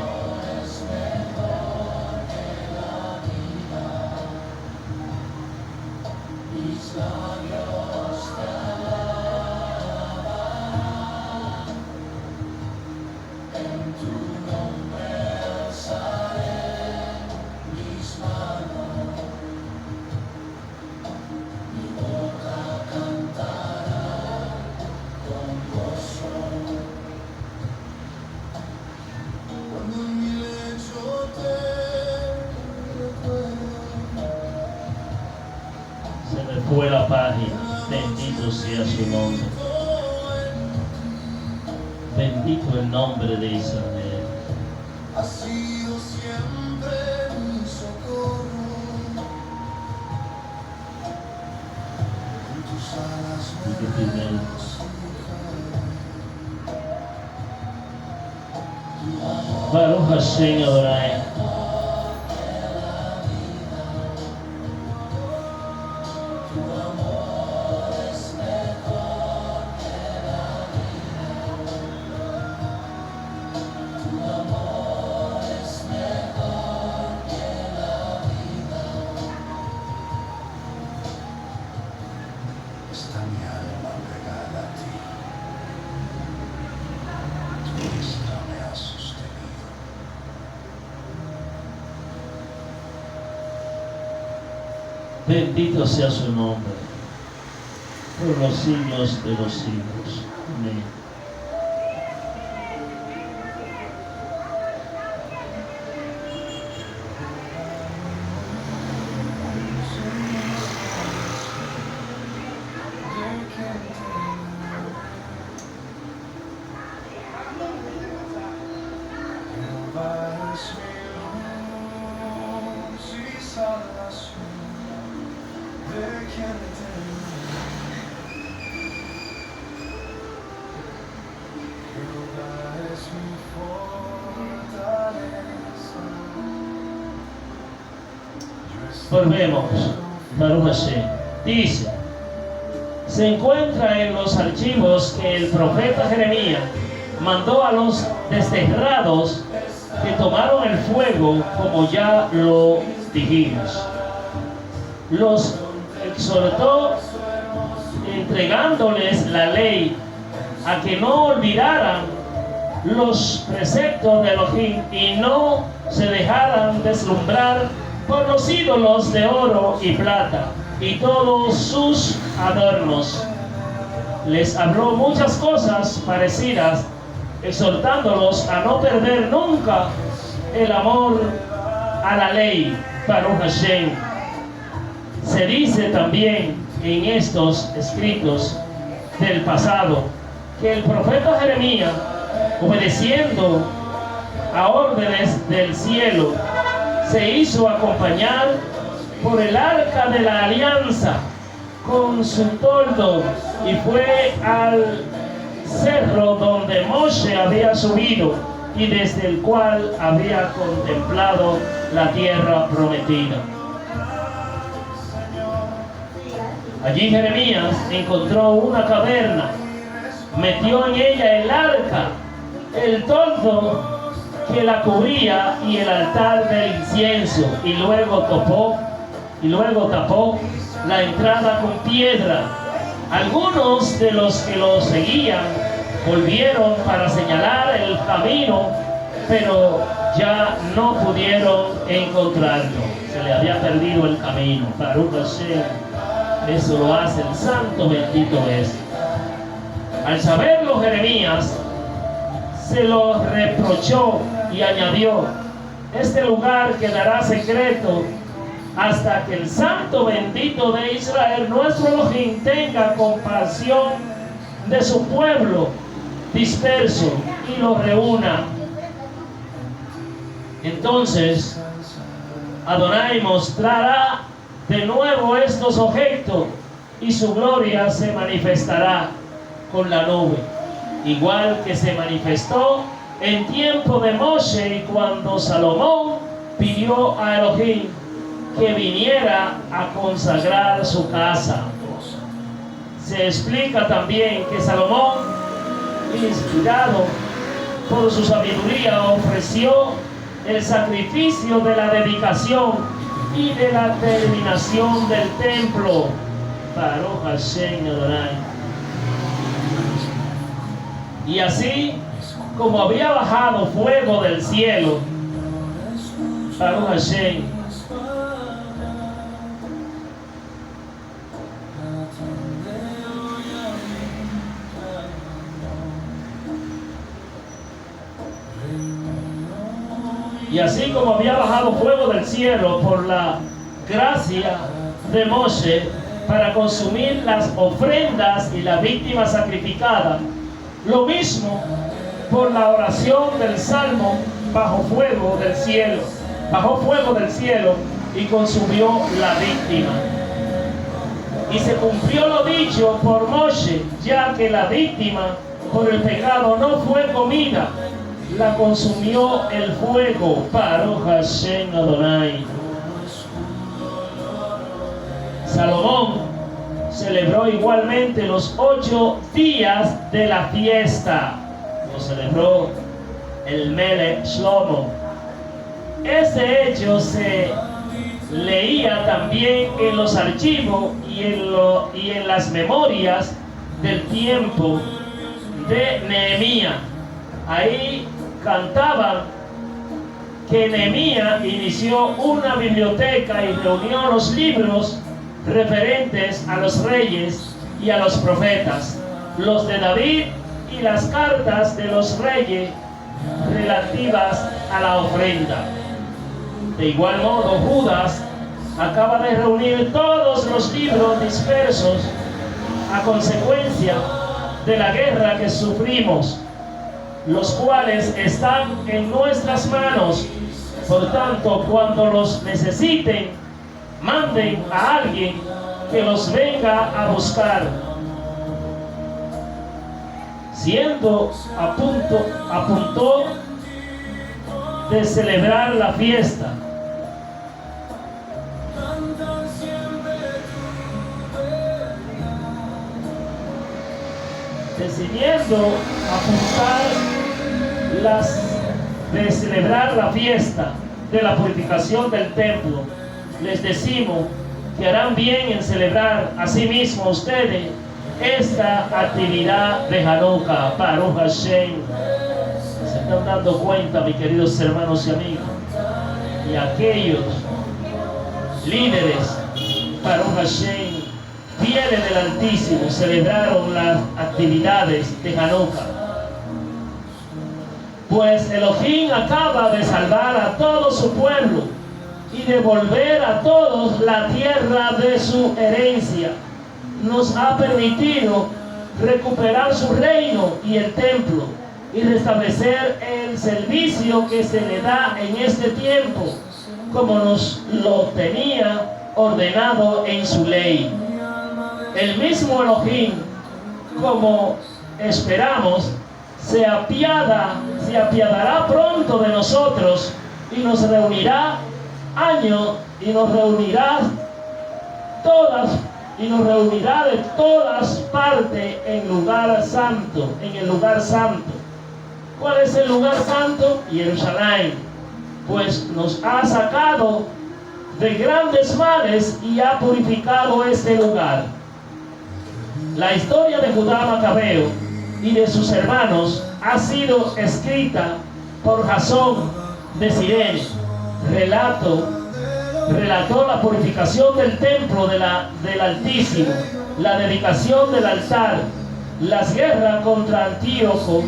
Speaker 1: Fue la página. Bendito sea su nombre. Bendito el nombre de Israel.
Speaker 2: Ha sido siempre mi socorro. En tus alas me regocijaré.
Speaker 1: Baruch Hashem Adonai.
Speaker 2: Está mi alma pegada a ti. Tu diestra me ha sostenido.
Speaker 1: Bendito sea su nombre por los siglos de los siglos. Amén.
Speaker 2: Jehová es
Speaker 1: Volvemos. Baruch Hashem. Dice, se encuentra en los archivos que el profeta Jeremías mandó a los desterrados que tomaron el fuego, como ya lo dijimos. Los exhortó entregándoles la ley a que no olvidaran los preceptos de Elohim y no se dejaran deslumbrar por los ídolos de oro y plata y todos sus adornos. Les habló muchas cosas parecidas, exhortándolos a no perder nunca el amor a la ley. Baruch Hashem. Se dice también en estos escritos del pasado que el profeta Jeremías, obedeciendo a órdenes del cielo, se hizo acompañar por el arca de la alianza con su toldo y fue al cerro donde Moshe había subido y desde el cual había contemplado la tierra prometida. Allí Jeremías encontró una caverna, metió en ella el arca, el toldo que la cubría y el altar del incienso, y luego tapó la entrada con piedra. Algunos de los que lo seguían volvieron para señalar el camino, pero ya no pudieron encontrarlo. Se le había perdido el camino. Baruch Hashem. Eso lo hace el santo, bendito es. Al saberlo Jeremías se lo reprochó y añadió: este lugar quedará secreto hasta que el santo bendito de Israel, nuestro Elohim, tenga compasión de su pueblo disperso y lo reúna. Entonces Adonai mostrará de nuevo estos objetos y su gloria se manifestará con la nube, igual que se manifestó en tiempo de Moshe y cuando Salomón pidió a Elohim que viniera a consagrar su casa. Se explica también que Salomón, inspirado por su sabiduría, ofreció el sacrificio de la dedicación y de la terminación del templo. Baruch Hashem Adonai. Y así como había bajado fuego del cielo, Baruch Hashem, y así como había bajado fuego del cielo por la gracia de Moshe para consumir las ofrendas y la víctima sacrificada, lo mismo por la oración del Salmo bajó fuego del cielo y consumió la víctima. Y se cumplió lo dicho por Moshe, ya que la víctima por el pecado no fue comida, la consumió el fuego. Baruch Hashem Adonai. Salomón celebró igualmente los 8 días de la fiesta. Lo celebró el Melech Shlomo. Este hecho se leía también en los archivos y en las memorias del tiempo de Nehemías. Ahí cantaban que Nehemías inició una biblioteca y reunió los libros referentes a los reyes y a los profetas, los de David y las cartas de los reyes relativas a la ofrenda. De igual modo, Judas acaba de reunir todos los libros dispersos a consecuencia de la guerra que sufrimos, los cuales están en nuestras manos. Por tanto, cuando los necesiten, manden a alguien que los venga a buscar. Siendo a punto de celebrar la fiesta, decidiendo apuntar de celebrar la fiesta de la purificación del templo, les decimos que harán bien en celebrar asimismo ustedes esta actividad de Hanukkah. Baruch Hashem. Se están dando cuenta, mis queridos hermanos y amigos, y aquellos líderes, Baruch Hashem, fieles del Altísimo, celebraron las actividades de Hanukkah. Pues Elohim acaba de salvar a todo su pueblo y devolver a todos la tierra de su herencia. Nos ha permitido recuperar su reino y el templo y restablecer el servicio que se le da en este tiempo, como nos lo tenía ordenado en su ley. El mismo Elohim, como esperamos, se apiadará pronto de nosotros y nos reunirá de todas partes en el lugar santo. ¿Cuál es el lugar santo? Jerusalén. Pues nos ha sacado de grandes males y ha purificado este lugar. La historia de Judá Macabeo y de sus hermanos ha sido escrita por Jasón de Cirene. Relató la purificación del templo del Altísimo, la dedicación del altar, las guerras contra Antíoco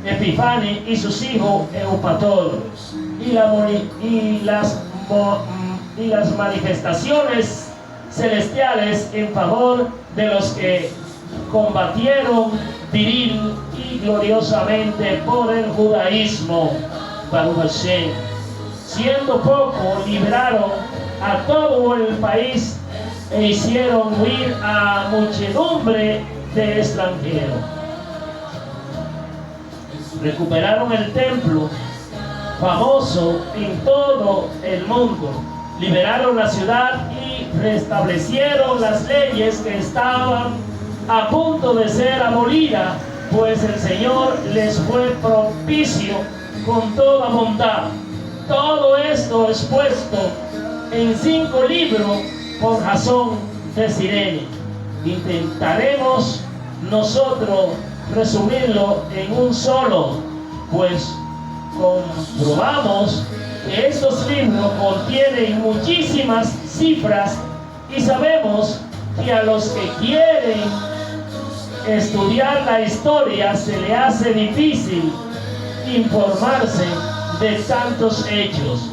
Speaker 1: Epifani y sus hijos Eupator, y las manifestaciones celestiales en favor de los que combatieron viril y gloriosamente por el judaísmo. Baruch Hashem. Siendo poco, liberaron a todo el país e hicieron huir a muchedumbre de extranjeros. Recuperaron el templo famoso en todo el mundo, liberaron la ciudad y restablecieron las leyes que estaban a punto de ser abolidas, pues el Señor les fue propicio con toda bondad. Todo esto expuesto en 5 libros por Jasón de Cirene. Intentaremos nosotros resumirlo en un solo, pues comprobamos que estos libros contienen muchísimas cifras y sabemos que a los que quieren estudiar la historia se le hace difícil informarse de tantos hechos.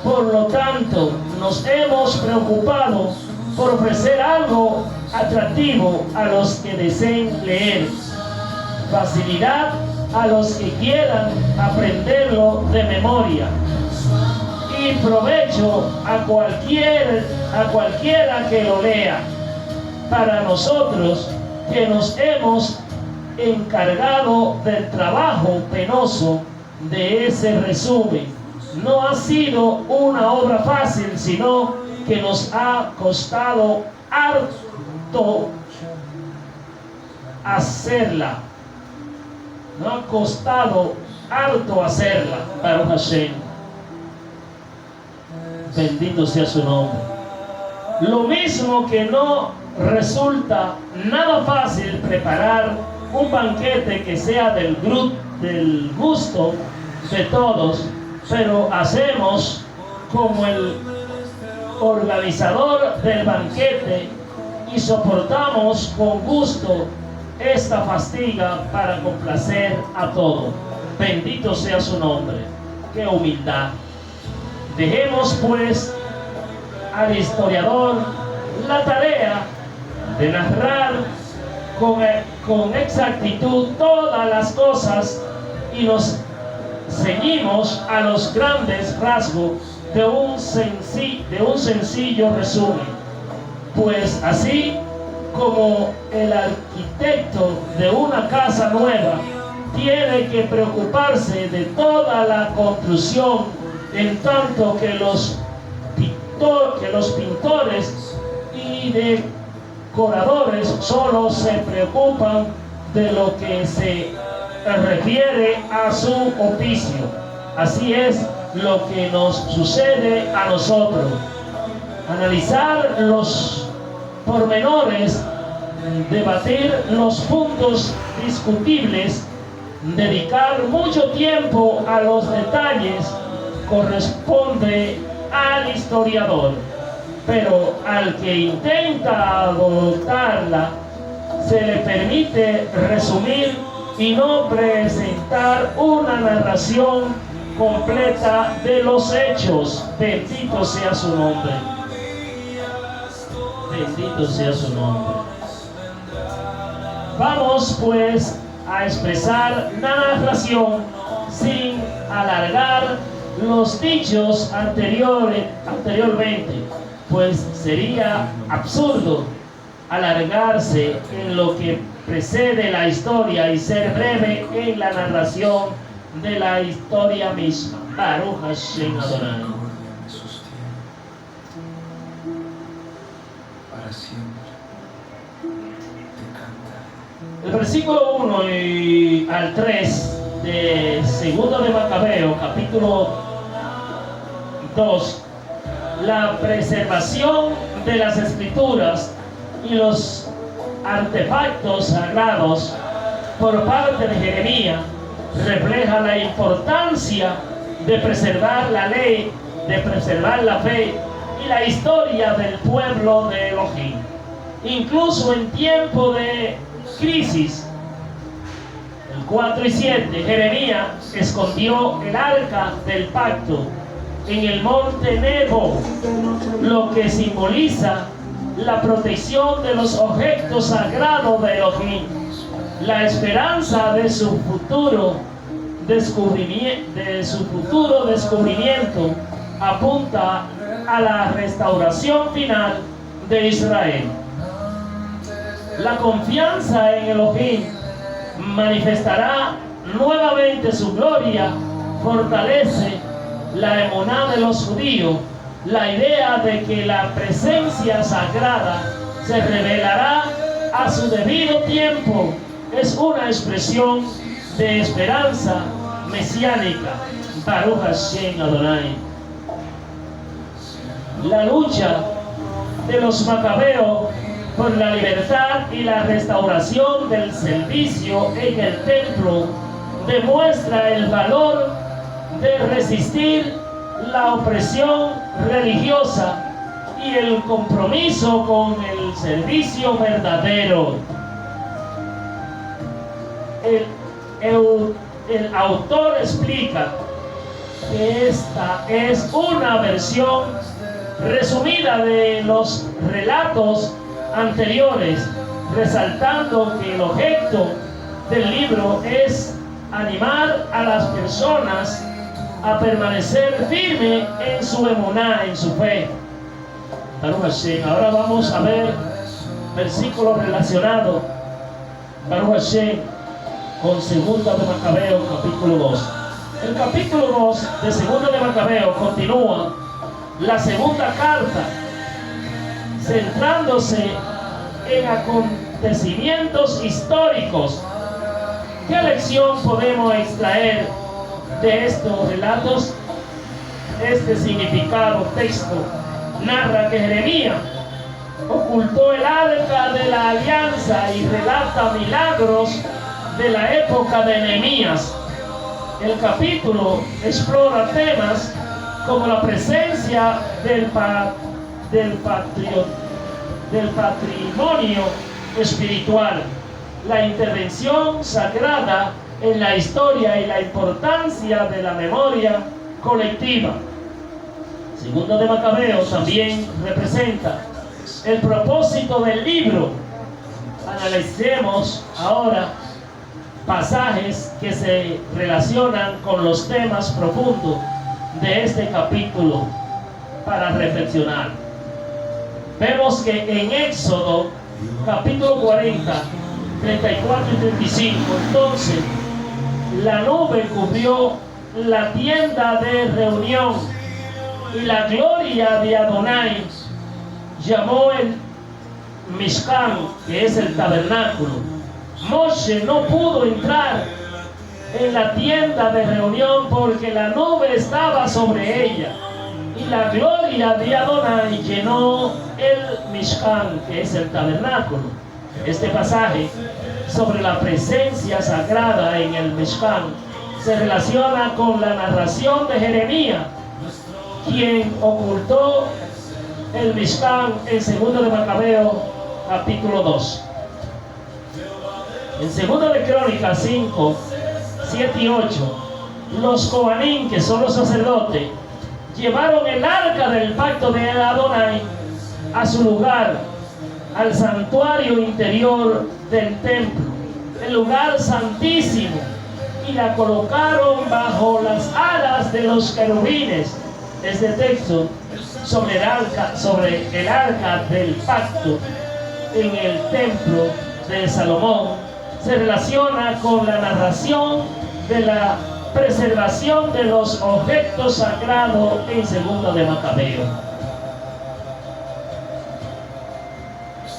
Speaker 1: Por lo tanto, nos hemos preocupado por ofrecer algo atractivo a los que deseen leer, facilidad a los que quieran aprenderlo de memoria y provecho a cualquiera que lo lea. Para nosotros, que nos hemos encargado del trabajo penoso de ese resumen, no ha sido una obra fácil, sino que nos ha costado harto hacerla. Baruch Hashem. Bendito sea su nombre. Lo mismo que no resulta nada fácil preparar un banquete que sea del gusto de todos, pero hacemos como el organizador del banquete y soportamos con gusto esta fatiga para complacer a todos. Bendito sea su nombre. ¡Qué humildad! Dejemos pues al historiador la tarea de narrar con exactitud todas las cosas y nos ceñimos a los grandes rasgos de un sencillo resumen. Pues así como el arquitecto de una casa nueva tiene que preocuparse de toda la construcción, en tanto que los pintores y decoradores solo se preocupan de lo que se refiere a su oficio. Así es lo que nos sucede a nosotros. Analizar los pormenores, debatir los puntos discutibles, dedicar mucho tiempo a los detalles, corresponde al historiador. Pero al que intenta adoptarla, se le permite resumir y no presentar una narración completa de los hechos. Bendito sea su nombre. Bendito sea su nombre. Vamos pues a expresar la narración sin alargar los dichos anteriormente, pues sería absurdo alargarse en lo que precede la historia y ser breve en la narración de la historia misma. Baruch Hashem Adonai.
Speaker 2: Para siempre te cantaré.
Speaker 1: El versículo 1 al 3 de Segundo de Macabeo, capítulo 2, la preservación de las escrituras y los artefactos sagrados por parte de Jeremías refleja la importancia de preservar la ley, de preservar la fe y la historia del pueblo de Elohim. Incluso en tiempo de crisis, el 4 y 7, Jeremías escondió el arca del pacto en el monte Nebo, lo que simboliza la protección de los objetos sagrados de Elohim, la esperanza de su futuro descubrimiento apunta a la restauración final de Israel. La confianza en Elohim manifestará nuevamente su gloria, fortalece la emuná de los judíos. La idea de que la presencia sagrada se revelará a su debido tiempo es una expresión de esperanza mesiánica. Baruch Hashem Adonai. La lucha de los macabeos por la libertad y la restauración del servicio en el templo demuestra el valor de resistir la opresión religiosa y el compromiso con el servicio verdadero. El autor explica que esta es una versión resumida de los relatos anteriores, resaltando que el objeto del libro es animar a las personas a permanecer firme en su emuná, en su fe. Baruch Hashem. Ahora vamos a ver versículos relacionados, Baruch Hashem, con Segunda de Macabeo, capítulo 2. El capítulo 2 de Segunda de Macabeo continúa la segunda carta, centrándose en acontecimientos históricos. ¿Qué lección podemos extraer de estos relatos? Este significado texto narra que Jeremías ocultó el arca de la alianza y relata milagros de la época de Nehemías. El capítulo explora temas como la presencia del patrimonio espiritual, la intervención sagrada en la historia y la importancia de la memoria colectiva. Segundo de Macabeo también representa el propósito del libro. Analicemos ahora pasajes que se relacionan con los temas profundos de este capítulo para reflexionar. Vemos que en Éxodo capítulo 40, 34 y 35, entonces la nube cubrió la tienda de reunión y la gloria de Adonai llamó el Mishkan, que es el tabernáculo, Moshe no pudo entrar en la tienda de reunión porque la nube estaba sobre ella y la gloria de Adonai llenó el Mishkan, que es el tabernáculo. Este pasaje sobre la presencia sagrada en el Mishkan se relaciona con la narración de Jeremías, quien ocultó el Mishkan en 2 de Macabeo capítulo 2. En 2 de Crónicas 5, 7 y 8, los Coanín, que son los sacerdotes, llevaron el arca del pacto de Adonai a su lugar, al santuario interior del templo, el lugar santísimo, y la colocaron bajo las alas de los querubines. Este texto sobre el arca del pacto en el templo de Salomón se relaciona con la narración de la preservación de los objetos sagrados en 2 de Macabeo.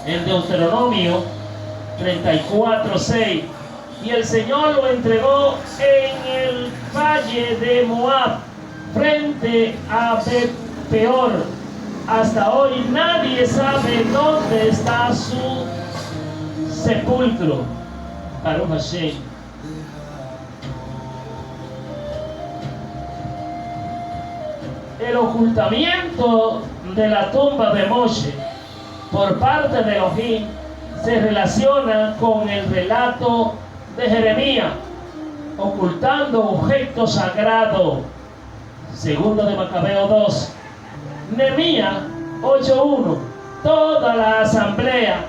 Speaker 1: En Deuteronomio 34:6, y el Señor lo entregó en el valle de Moab, frente a Bet-peor. Hasta hoy nadie sabe dónde está su sepulcro. Baruch Hashem. El ocultamiento de la tumba de Moshe por parte de Elohim se relaciona con el relato de Jeremías ocultando objetos sagrados. 2 de Macabeo 2. Nehemías 8:1. Toda la asamblea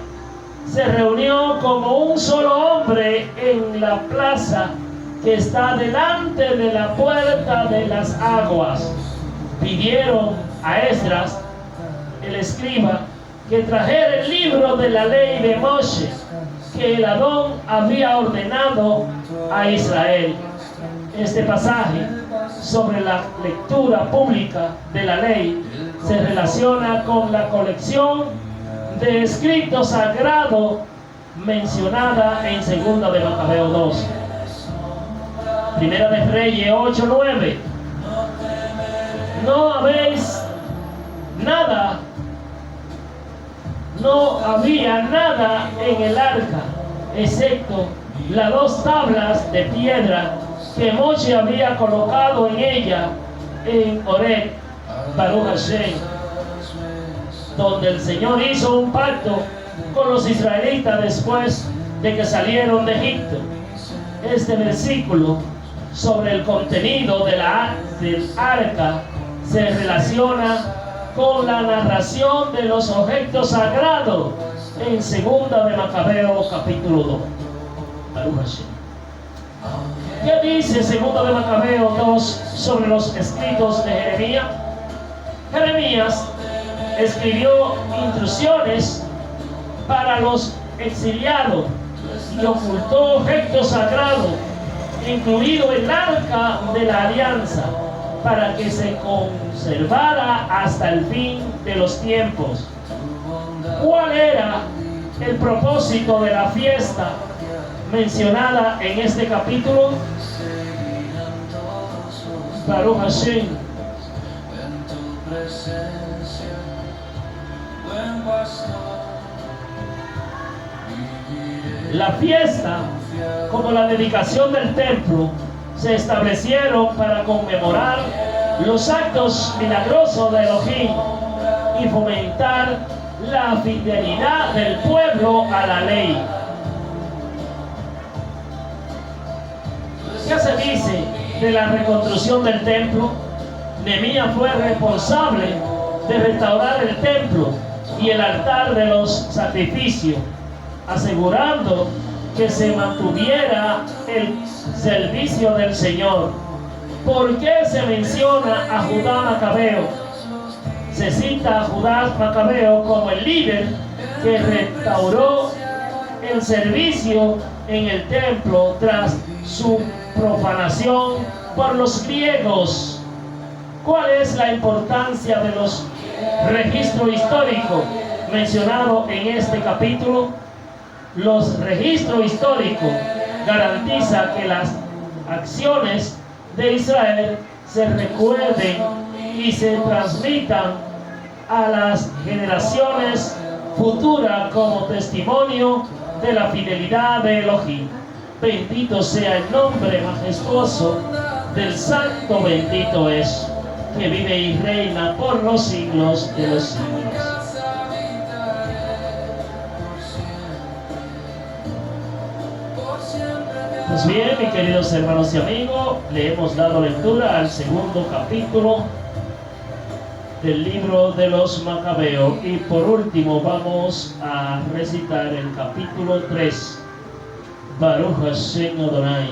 Speaker 1: se reunió como un solo hombre en la plaza que está delante de la puerta de las aguas. Pidieron a Esdras, el escriba, que trajera el libro de la ley de Moshe, que el Adón había ordenado a Israel. Este pasaje sobre la lectura pública de la ley se relaciona con la colección de escritos sagrados mencionada en 2 de Macabeo 2. Primera de Reyes 8:9. No había nada en el arca, excepto las 2 tablas de piedra que Moshe había colocado en ella en Horeb, Baruch Hashem, donde el Señor hizo un pacto con los israelitas después de que salieron de Egipto. Este versículo sobre el contenido del arca se relaciona con la narración de los objetos sagrados en 2 de Macabeo capítulo 2. Baruch Hashem. ¿Qué dice 2 de Macabeo 2 sobre los escritos de Jeremías? Jeremías escribió instrucciones para los exiliados y ocultó objetos sagrados, incluido el arca de la alianza, para que se conservara hasta el fin de los tiempos. ¿Cuál era el propósito de la fiesta mencionada en este capítulo? Baruch Hashem. La fiesta, como la dedicación del templo, se establecieron para conmemorar los actos milagrosos de Elohim y fomentar la fidelidad del pueblo a la ley. ¿Qué se dice de la reconstrucción del templo? Nehemías fue responsable de restaurar el templo y el altar de los sacrificios, asegurando que se mantuviera el servicio del Señor. ¿Por qué se menciona a Judá Macabeo? Se cita a Judá Macabeo como el líder que restauró el servicio en el templo tras su profanación por los griegos. ¿Cuál es la importancia de los registros históricos mencionados en este capítulo? Los registros históricos garantizan que las acciones de Israel se recuerden y se transmitan a las generaciones futuras como testimonio de la fidelidad de Elohim. Bendito sea el nombre majestuoso del Santo, bendito es, que vive y reina por los siglos de los siglos. Pues bien, mis queridos hermanos y amigos, le hemos dado lectura al segundo capítulo del libro de los Macabeos, y por último vamos a recitar el capítulo 3, Baruch Hashem Adonai,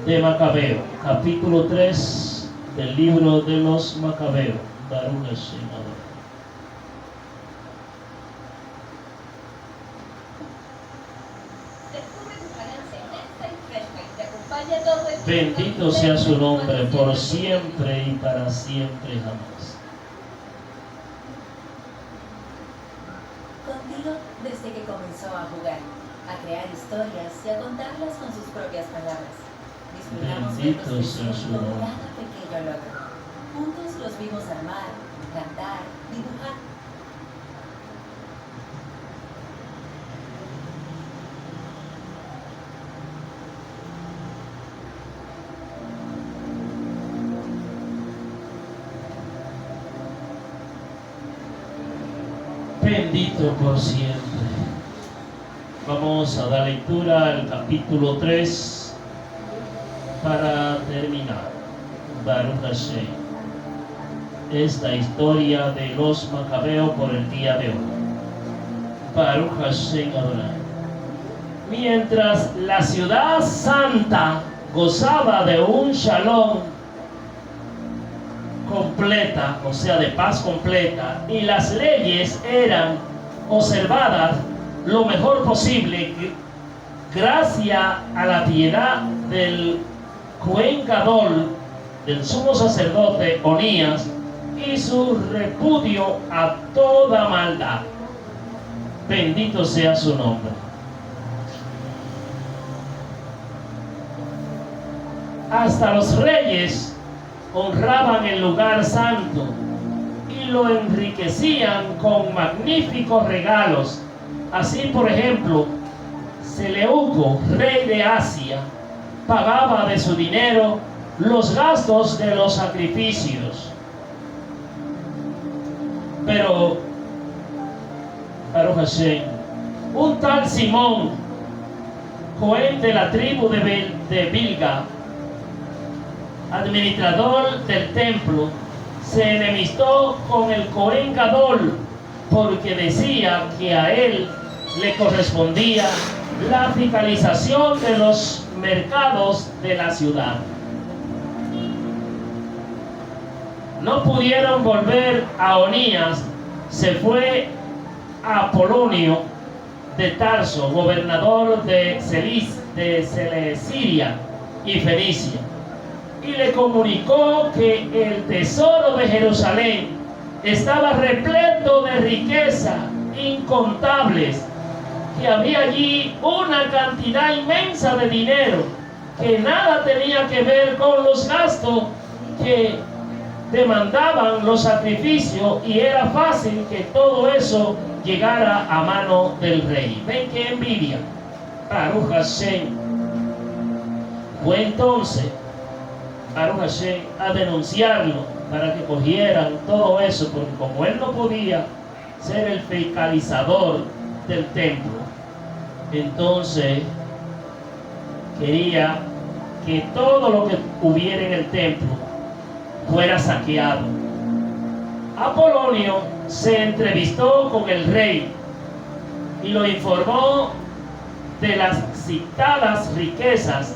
Speaker 1: de Macabeo, capítulo 3 del libro de los Macabeos. Baruch Hashem Adonai. Bendito sea su nombre por siempre y para siempre jamás.
Speaker 3: Contigo desde que comenzó a jugar, a crear historias y a contarlas con sus propias palabras. Disfrutamos
Speaker 1: Bendito
Speaker 3: juntos
Speaker 1: sea su
Speaker 3: creciendo
Speaker 1: nombre.
Speaker 3: cada pequeño logro. Juntos los vimos armar, cantar, dibujar.
Speaker 1: Bendito por siempre. Vamos a dar lectura al capítulo 3 para terminar. Baruch Hashem. Esta historia de los Macabeos por el día de hoy. Baruch Hashem Adonai. Mientras la ciudad santa gozaba de un shalom completa, o sea, de paz completa, y las leyes eran observadas lo mejor posible, gracias a la piedad del Cohen Gadol, del sumo sacerdote Onías, y su repudio a toda maldad. Bendito sea su nombre. Hasta los reyes honraban el lugar santo y lo enriquecían con magníficos regalos. Así, por ejemplo, Seleuco, rey de Asia, pagaba de su dinero los gastos de los sacrificios. Pero, Baruch Hashem, un tal Simón, Cohen de la tribu de Bilga, administrador del templo, se enemistó con el Cohen Gadol porque decía que a él le correspondía la fiscalización de los mercados de la ciudad. No pudieron volver a Onías, se fue a Apolonio de Tarso, gobernador de Cilicia y Fenicia, y le comunicó que el tesoro de Jerusalén estaba repleto de riqueza incontables, que había allí una cantidad inmensa de dinero que nada tenía que ver con los gastos que demandaban los sacrificios, y era fácil que todo eso llegara a mano del rey. Ven qué envidia. Baruch Hashem. Fue entonces Baruch Hashem a denunciarlo para que cogieran todo eso, porque como él no podía ser el fiscalizador del templo, entonces quería que todo lo que hubiera en el templo fuera saqueado. Apolonio se entrevistó con el rey y lo informó de las citadas riquezas,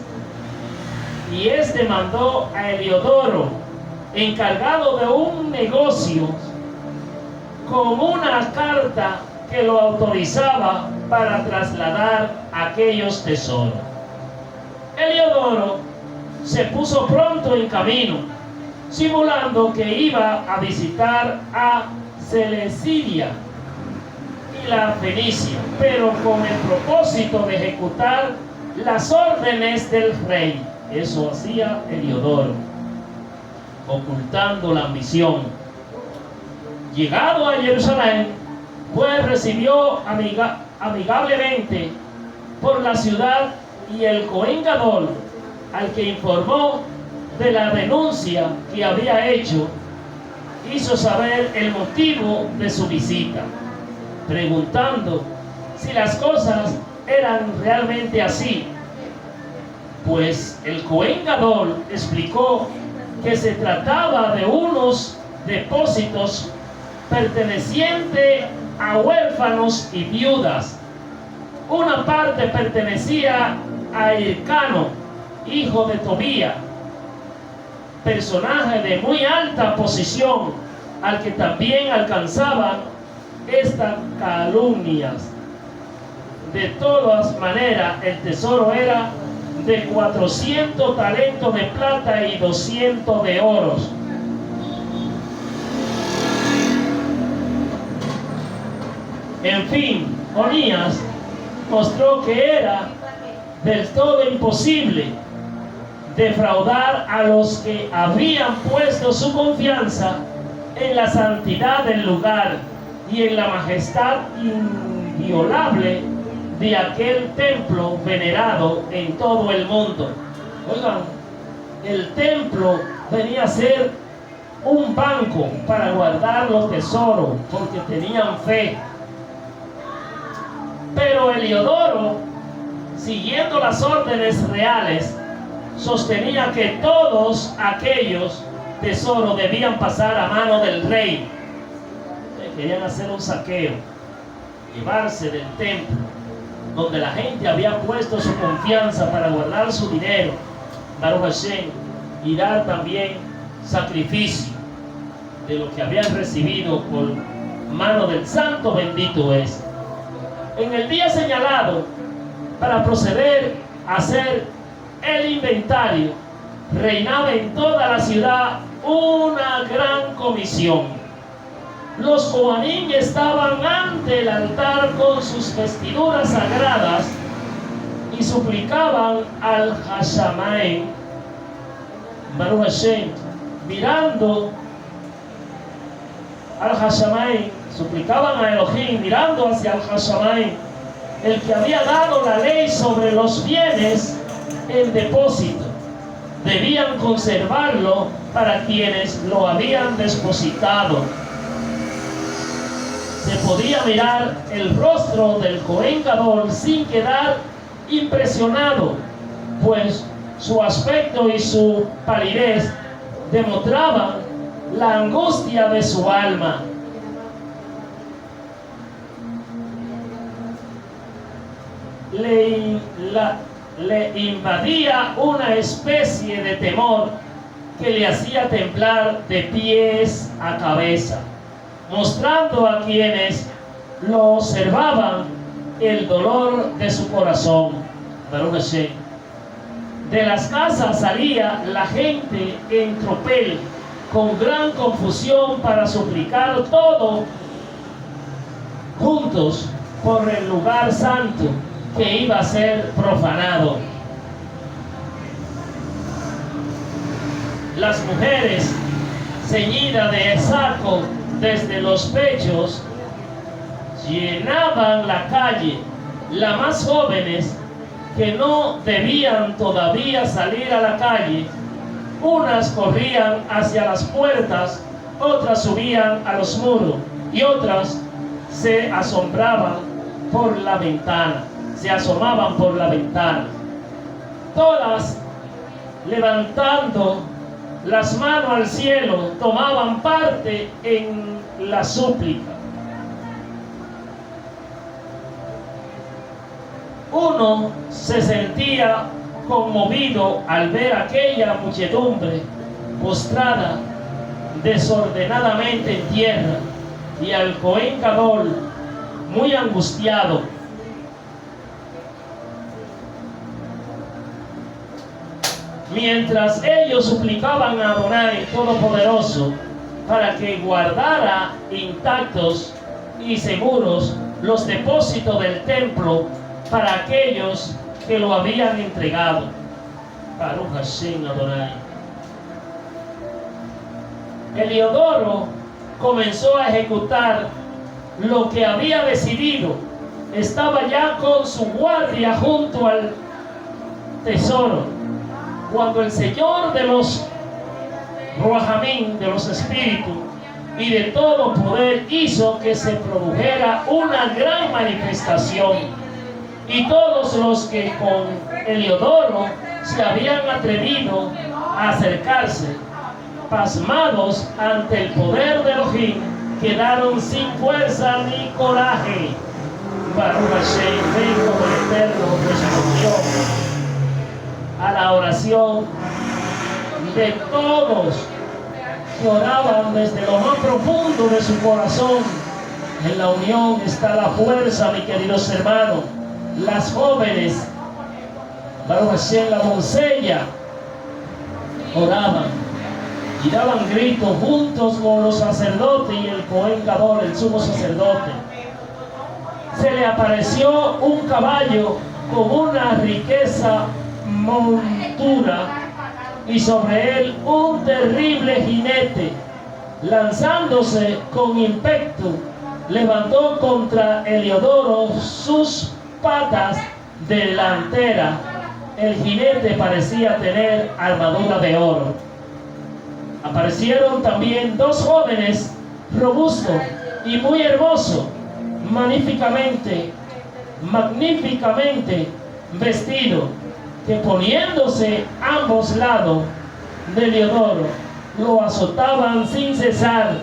Speaker 1: y este mandó a Heliodoro, encargado de un negocio, con una carta que lo autorizaba para trasladar aquellos tesoros. Heliodoro se puso pronto en camino, simulando que iba a visitar a Cilicia, y la Fenicia, pero con el propósito de ejecutar las órdenes del rey. Eso hacía Heliodoro, ocultando la ambición. Llegado a Jerusalén, pues recibió amigablemente por la ciudad y el Cohen Gadol, al que informó de la denuncia que había hecho, hizo saber el motivo de su visita, preguntando si las cosas eran realmente así. Pues el Cohen Gadol explicó que se trataba de unos depósitos pertenecientes a huérfanos y viudas. Una parte pertenecía a Elcano, hijo de Tobía, personaje de muy alta posición, al que también alcanzaban estas calumnias. De todas maneras, el tesoro era de 400 talentos de plata y 200 de oros. En fin, Onías mostró que era del todo imposible defraudar a los que habían puesto su confianza en la santidad del lugar y en la majestad inviolable de aquel templo venerado en todo el mundo. Oigan, el templo venía a ser un banco para guardar los tesoros, porque tenían fe. Pero Heliodoro, siguiendo las órdenes reales, sostenía que todos aquellos tesoros debían pasar a mano del rey. Querían hacer un saqueo, llevarse del templo donde la gente había puesto su confianza para guardar su dinero, Baruch Hashem, y dar también sacrificio de lo que habían recibido por mano del santo bendito es. En el día señalado para proceder a hacer el inventario, reinaba en toda la ciudad una gran comisión. Los Cohanim estaban ante el altar con sus vestiduras sagradas y suplicaban al Hashamayim, Baruch Hashem, mirando al Hashamayim, suplicaban a Elohim, mirando hacia el Hashamayim, el que había dado la ley sobre los bienes en depósito. Debían conservarlo para quienes lo habían depositado. Se podía mirar el rostro del Cohen Gadol sin quedar impresionado, pues su aspecto y su palidez demostraban la angustia de su alma. Le invadía una especie de temor que le hacía temblar de pies a cabeza, mostrando a quienes lo observaban el dolor de su corazón. Baruch Hashem. De las casas salía la gente en tropel, con gran confusión, para suplicar todo juntos por el lugar santo que iba a ser profanado. Las mujeres, ceñidas de saco desde los pechos, llenaban la calle. Las más jóvenes, que no debían todavía salir a la calle, unas corrían hacia las puertas, otras subían a los muros y otras se asomaban por la ventana. Todas, levantando las manos al cielo, tomaban parte en la súplica. Uno se sentía conmovido al ver aquella muchedumbre postrada desordenadamente en tierra, y al Cohen Gadol muy angustiado. Mientras ellos suplicaban a Adonai Todopoderoso para que guardara intactos y seguros los depósitos del templo para aquellos que lo habían entregado. Baruch Hashem Adonai. Heliodoro comenzó a ejecutar lo que había decidido. Estaba ya con su guardia junto al tesoro, cuando el Señor de los Ruajamín, de los espíritus y de todo poder, hizo que se produjera una gran manifestación, y todos los que con Heliodoro se habían atrevido a acercarse, pasmados ante el poder de Elohim, quedaron sin fuerza ni coraje. Baruch Hashem, ven como el Eterno respondió a la oración de todos que oraban desde lo más profundo de su corazón. En la unión está la fuerza, mis queridos hermanos. Las jóvenes, Baruch Hashem, la doncella, oraban y daban gritos juntos con los sacerdotes y el Cohen Gadol, el sumo sacerdote. Se le apareció un caballo con una riqueza montura y sobre él un terrible jinete. Lanzándose con ímpetu, levantó contra Heliodoro sus patas delanteras. El jinete parecía tener armadura de oro. Aparecieron también dos jóvenes robustos y muy hermosos, magníficamente vestidos, que poniéndose ambos lados de Heliodoro, lo azotaban sin cesar,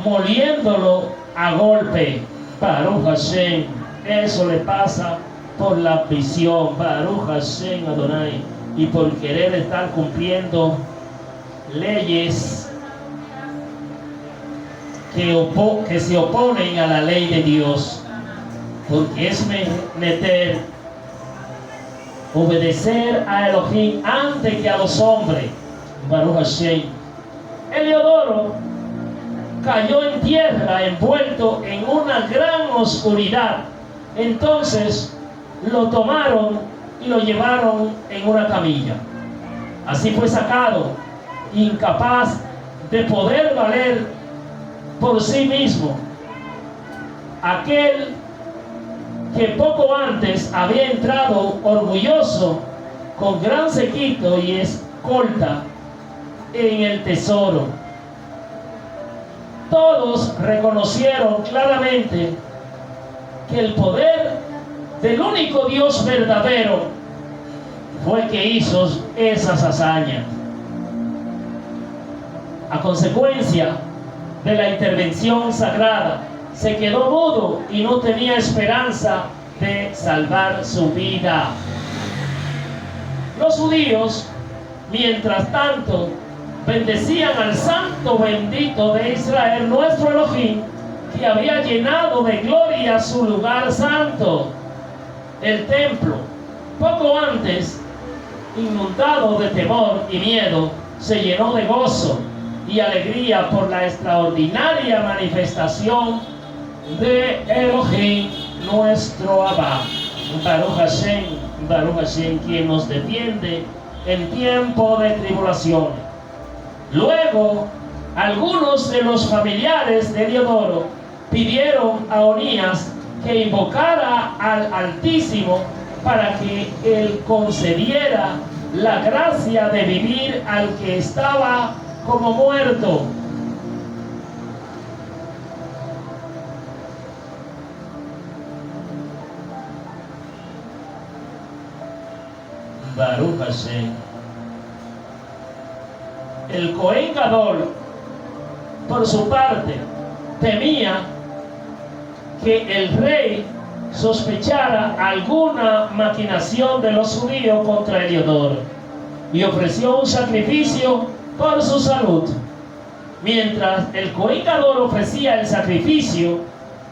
Speaker 1: moliéndolo a golpe. Baruch Hashem, eso le pasa por la visión, Baruch Hashem Adonai, y por querer estar cumpliendo leyes que se oponen a la ley de Dios, porque es menester obedecer a Elohim antes que a los hombres. Baruch Hashem. Heliodoro cayó en tierra envuelto en una gran oscuridad. Entonces lo tomaron y lo llevaron en una camilla. Así fue sacado, incapaz de poder valer por sí mismo. Aquel que poco antes había entrado orgulloso con gran séquito y escolta en el tesoro. Todos reconocieron claramente que el poder del único Dios verdadero fue que hizo esas hazañas. A consecuencia de la intervención sagrada, se quedó mudo y no tenía esperanza de salvar su vida. Los judíos, mientras tanto, bendecían al santo bendito de Israel, nuestro Elohim, que había llenado de gloria su lugar santo, el templo. Poco antes, inundado de temor y miedo, se llenó de gozo y alegría por la extraordinaria manifestación de Elohim, nuestro Abba. Baruch Hashem, quien nos defiende en tiempo de tribulaciones. Luego, algunos de los familiares de Heliodoro pidieron a Onías que invocara al Altísimo para que él concediera la gracia de vivir al que estaba como muerto. Baruch Hashem. El Cohen Gadol, por su parte, temía que el rey sospechara alguna maquinación de los judíos contra Heliodoro y ofreció un sacrificio por su salud. Mientras el Cohen Gadol ofrecía el sacrificio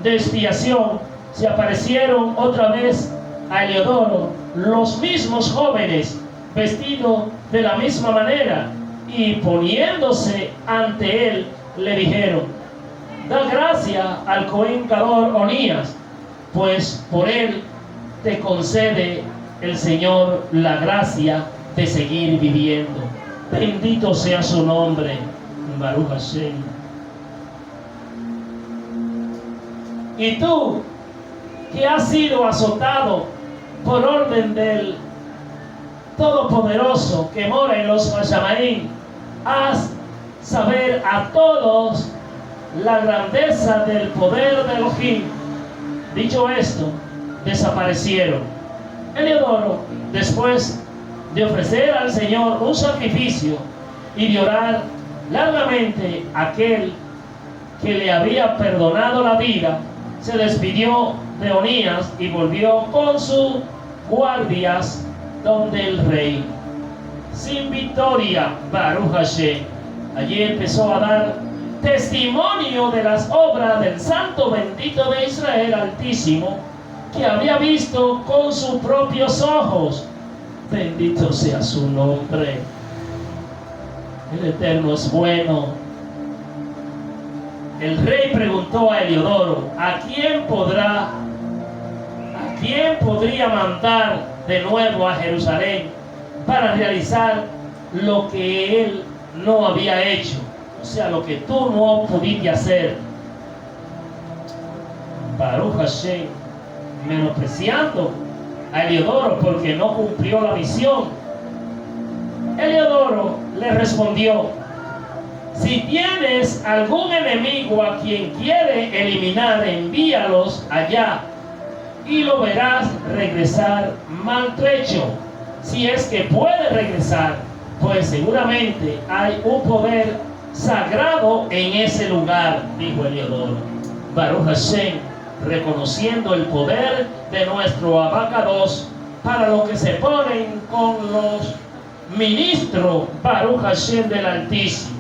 Speaker 1: de expiación, se aparecieron otra vez a Heliodoro los mismos jóvenes vestidos de la misma manera, y poniéndose ante él le dijeron: da gracia al Cohen Gadol Onías, pues por él te concede el Señor la gracia de seguir viviendo. Bendito sea su nombre, Baruch Hashem. Y tú, que has sido azotado por orden del Todopoderoso que mora en los Shamaim, haz saber a todos la grandeza del poder de Elohim. Dicho esto, desaparecieron. Heliodoro, después de ofrecer al Señor un sacrificio y de orar largamente a aquel que le había perdonado la vida, se despidió de Onías y volvió con sus guardias donde el rey. Sin victoria, Baruch Hashem. Allí empezó a dar testimonio de las obras del Santo bendito de Israel Altísimo, que había visto con sus propios ojos. Bendito sea su nombre. El Eterno es bueno. El rey preguntó a Heliodoro: ¿a quién podría mandar de nuevo a Jerusalén para realizar lo que él no había hecho? O sea, lo que tú no pudiste hacer. Baruch Hashem, menospreciando a Heliodoro porque no cumplió la misión. Heliodoro le respondió: si tienes algún enemigo a quien quiere eliminar, envíalos allá y lo verás regresar maltrecho. Si es que puede regresar, pues seguramente hay un poder sagrado en ese lugar, dijo Heliodoro. Baruch Hashem, reconociendo el poder de nuestro Abacados para lo que se ponen con los ministros, Baruch Hashem del Altísimo.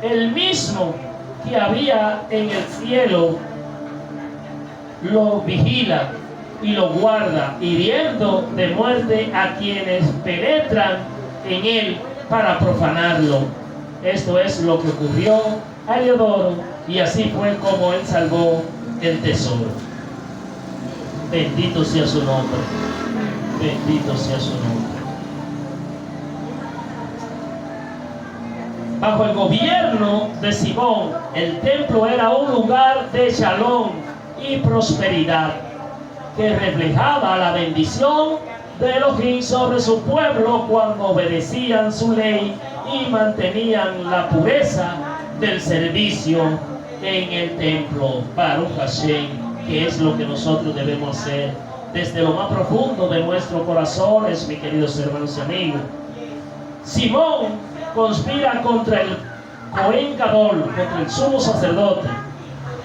Speaker 1: El mismo que había en el cielo lo vigila y lo guarda, hiriendo de muerte a quienes penetran en él para profanarlo. Esto es lo que ocurrió a Heliodoro, y así fue como él salvó el tesoro. Bendito sea su nombre. Bendito sea su nombre. Bajo el gobierno de Simón, el templo era un lugar de shalom y prosperidad, que reflejaba la bendición de Elohim sobre su pueblo cuando obedecían su ley y mantenían la pureza del servicio en el templo. Baruch Hashem, que es lo que nosotros debemos hacer desde lo más profundo de nuestros corazones, mis queridos hermanos y amigos. Simón conspira contra el Cohen Gadol, contra el sumo sacerdote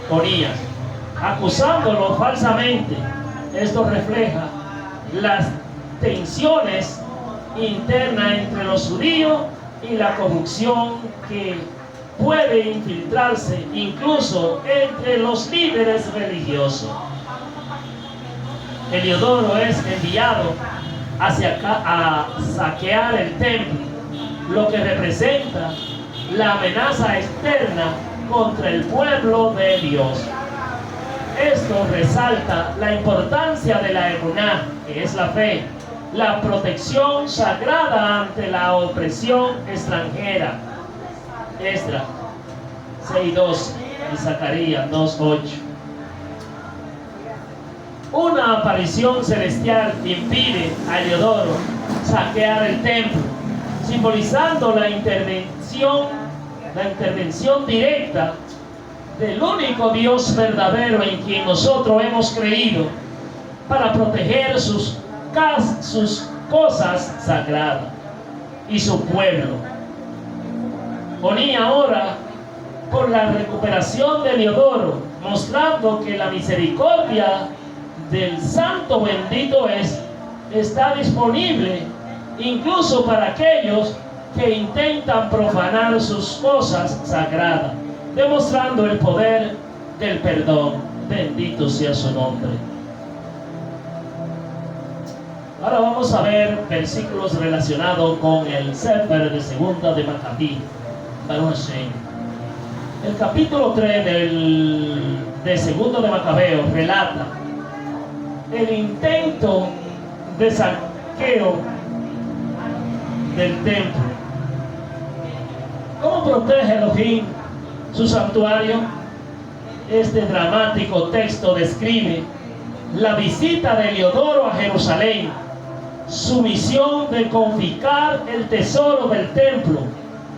Speaker 1: Onías, acusándolo falsamente. Esto refleja las tensiones internas entre los judíos y la corrupción que puede infiltrarse incluso entre los líderes religiosos. Heliodoro es enviado hacia acá a saquear el templo, lo que representa la amenaza externa contra el pueblo de Dios. Esto resalta la importancia de la emuná, que es la fe, la protección sagrada ante la opresión extranjera. Esdras 6:12 y Zacarías 2:8. Una aparición celestial impide a Heliodoro saquear el templo, simbolizando la intervención directa del único Dios verdadero en quien nosotros hemos creído, para proteger sus cosas sagradas y su pueblo. Ponía ahora por la recuperación de Heliodoro, mostrando que la misericordia del Santo bendito está disponible incluso para aquellos que intentan profanar sus cosas sagradas, demostrando el poder del perdón. Bendito sea su nombre. Ahora vamos a ver versículos relacionados con el Sefer de Segunda de Macabí, Baruch Hashem. El capítulo 3 de Segundo de Macabeo relata el intento de saqueo del templo. ¿Cómo protege Elohim su santuario? Este dramático texto describe la visita de Heliodoro a Jerusalén, su misión de confiscar el tesoro del templo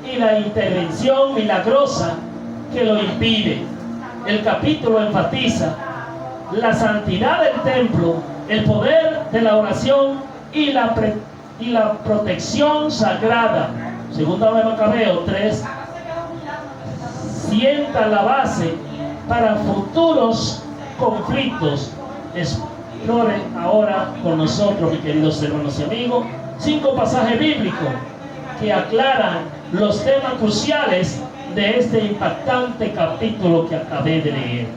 Speaker 1: y la intervención milagrosa que lo impide. El capítulo enfatiza la santidad del templo, el poder de la oración y la protección sagrada. Segunda de Macabeo 3 sienta la base para futuros conflictos. Explore ahora con nosotros, mis queridos hermanos y amigos, 5 pasajes bíblicos que aclaran los temas cruciales de este impactante capítulo que acabé de leer.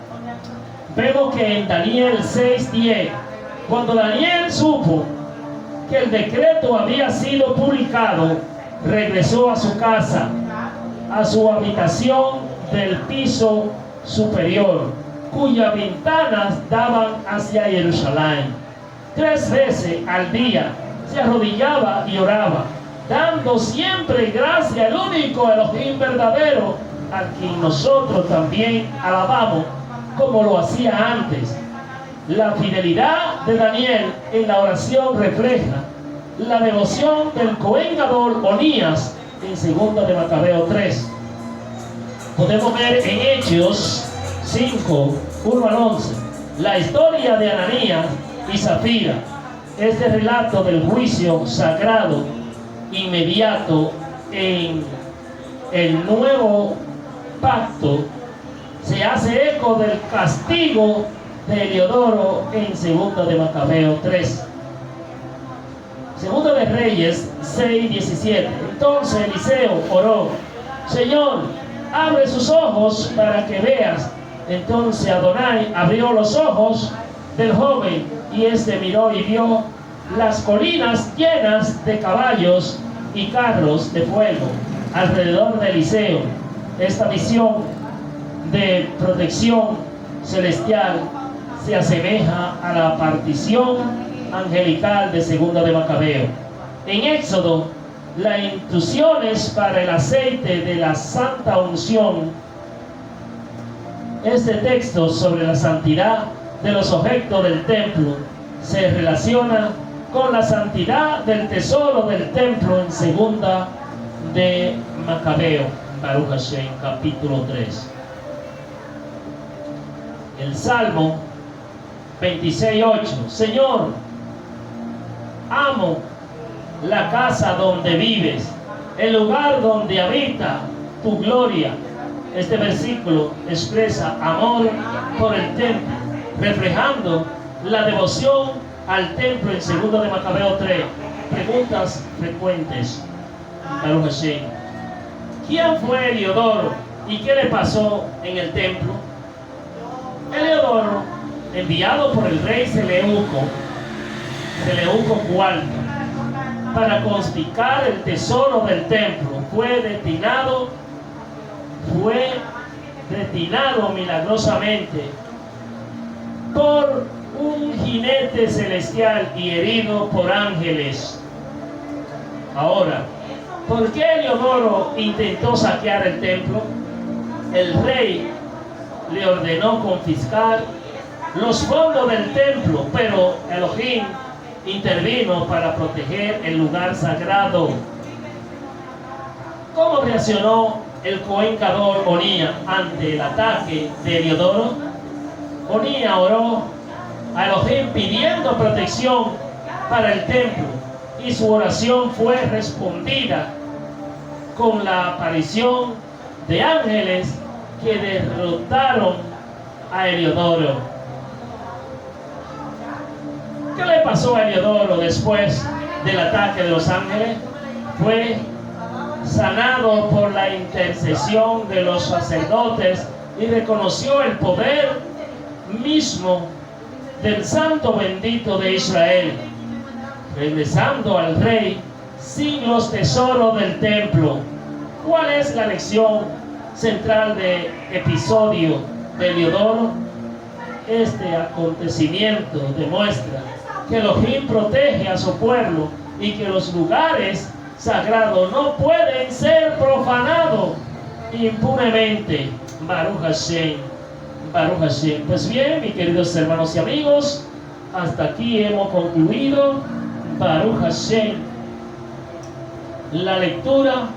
Speaker 1: Vemos que en Daniel 6:10, cuando Daniel supo que el decreto había sido publicado, regresó a su casa, a su habitación del piso superior, cuyas ventanas daban hacia Jerusalén. 3 veces al día se arrodillaba y oraba, dando siempre gracia al único Elohim verdadero, a quien nosotros también alabamos como lo hacía antes. La fidelidad de Daniel en la oración refleja la devoción del Cohen Gadol Onías en 2 de Macabeo 3. Podemos ver en Hechos 5, 1 al 11, la historia de Ananías y Zafira. Este relato del juicio sagrado inmediato en el nuevo pacto se hace eco del castigo de Heliodoro en 2 de Macabeo 3. 2 de Reyes 6:17. Entonces Eliseo oró: Señor, abre sus ojos para que veas. Entonces Adonai abrió los ojos del joven, y éste miró y vio las colinas llenas de caballos y carros de fuego alrededor de Eliseo. Esta visión de protección celestial se asemeja a la partición angelical de 2 de Macabeo. En Éxodo, las instrucciones para el aceite de la santa unción. Este texto sobre la santidad de los objetos del templo se relaciona con la santidad del tesoro del templo en 2 de Macabeo, Baruch Hashem, capítulo 3. El Salmo 26:8. Señor, amo la casa donde vives, el lugar donde habita tu gloria. Este versículo expresa amor por el templo, reflejando la devoción al templo en 2 de Macabeo 3. Preguntas frecuentes. Baruch Hashem. ¿Quién fue Heliodoro y qué le pasó en el templo? Heliodoro, enviado por el rey Seleuco IV, para confiscar el tesoro del templo, fue destinado milagrosamente por un jinete celestial y herido por ángeles. Ahora, ¿por qué Heliodoro intentó saquear el templo? El rey le ordenó confiscar los fondos del templo, pero Elohim intervino para proteger el lugar sagrado. ¿Cómo reaccionó el Cohen Gadol Onías ante el ataque de Heliodoro? Onías oró a Elohim pidiendo protección para el templo, y su oración fue respondida con la aparición de ángeles que derrotaron a Heliodoro. ¿Qué le pasó a Heliodoro después del ataque de los ángeles? Fue sanado por la intercesión de los sacerdotes y reconoció el poder mismo del Santo bendito de Israel, regresando al rey sin los tesoros del templo. ¿Cuál es la lección central del episodio de Heliodoro? Este acontecimiento demuestra que Elohim protege a su pueblo y que los lugares sagrados no pueden ser profanados impunemente. Baruch Hashem, Baruch Hashem. Pues bien, mis queridos hermanos y amigos, hasta aquí hemos concluido, Baruch Hashem, la lectura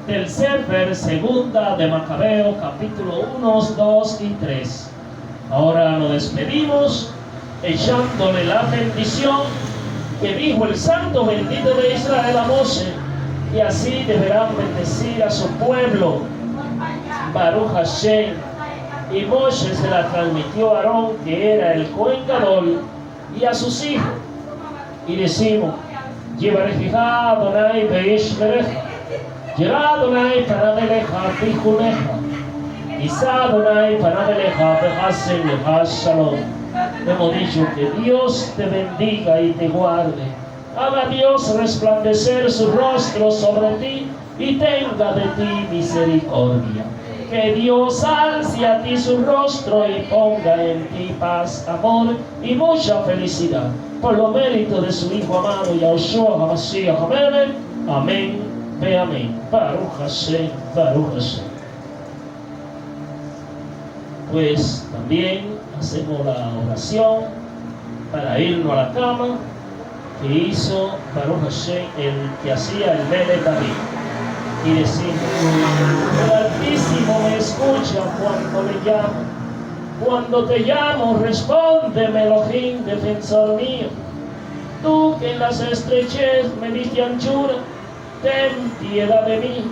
Speaker 1: del Sefer Segunda de Macabeo, capítulo 1, 2 y 3. Ahora nos despedimos echándole la bendición que dijo el santo bendito de Israel a Moshe, y así deberán bendecir a su pueblo. Baruch Hashem. Y Moshe se la transmitió a Aarón, que era el Cohen Gadol, y a sus hijos. Y decimos: Yevarejeja Adonai beish bereja, Yerá Adonai panaveleja bichuneja, Isa Adonai panaveleja behasen leja shalom. Hemos dicho que Dios te bendiga y te guarde. Haga Dios resplandecer su rostro sobre ti y tenga de ti misericordia. Que Dios alce a ti su rostro y ponga en ti paz, amor y mucha felicidad. Por los méritos de su Hijo amado Yahushua HaMashiach. Amén. Amén. Ve amén. Baruch Hashem. Baruch Hashem. Pues también hacemos la oración para irnos a la cama que hizo Baruch Hashem, el que hacía el Melech David. Y decimos: el Altísimo me escucha cuando le llamo. Cuando te llamo, respóndeme, Elohim, defensor mío. Tú que en las estrechez me diste anchura, ten piedad de mí.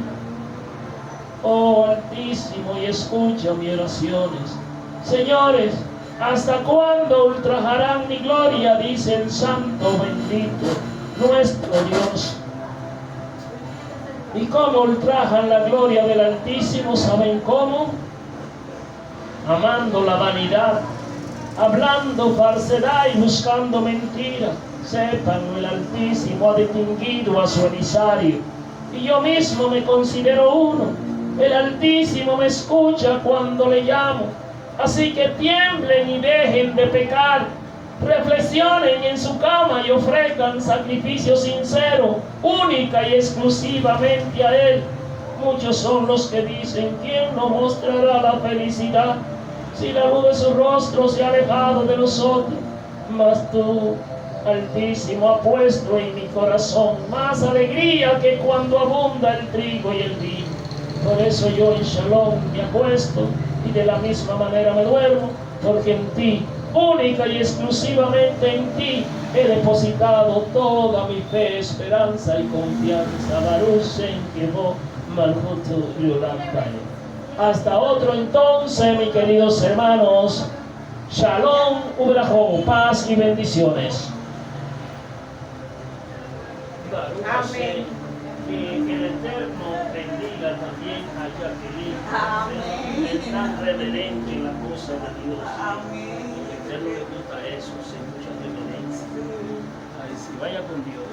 Speaker 1: Oh Altísimo, y escucha mis oraciones. Señores, ¿hasta cuándo ultrajarán mi gloria? Dice el santo bendito, nuestro Dios. ¿Y cómo ultrajan la gloria del Altísimo? ¿Saben cómo? Amando la vanidad, hablando falsedad y buscando mentira. Sepan, el Altísimo ha distinguido a su emisario, y yo mismo me considero uno. El Altísimo me escucha cuando le llamo. Así que tiemblen y dejen de pecar. Reflexionen en su cama y ofrezcan sacrificio sincero, única y exclusivamente a Él. Muchos son los que dicen: ¿quién nos mostrará la felicidad si la luz de su rostro se ha alejado de nosotros? Mas tú, Altísimo, ha puesto en mi corazón más alegría que cuando abunda el trigo y el vino. Por eso yo en Shalom me acuesto y de la misma manera me duermo, porque en ti, única y exclusivamente en ti, he depositado toda mi fe, esperanza y confianza. Baruch Shem Kevod Malchuto Leolam Vaed. Hasta otro entonces, mis queridos hermanos. Shalom, Ubrajó, paz y bendiciones. Amén. Que el Eterno bendiga también a Jacqueline. Amén. Es tan reverente en la cosa de Dios. Amén. El Eterno le gusta eso, sin mucha reverencia. Ay, sí, vaya con Dios.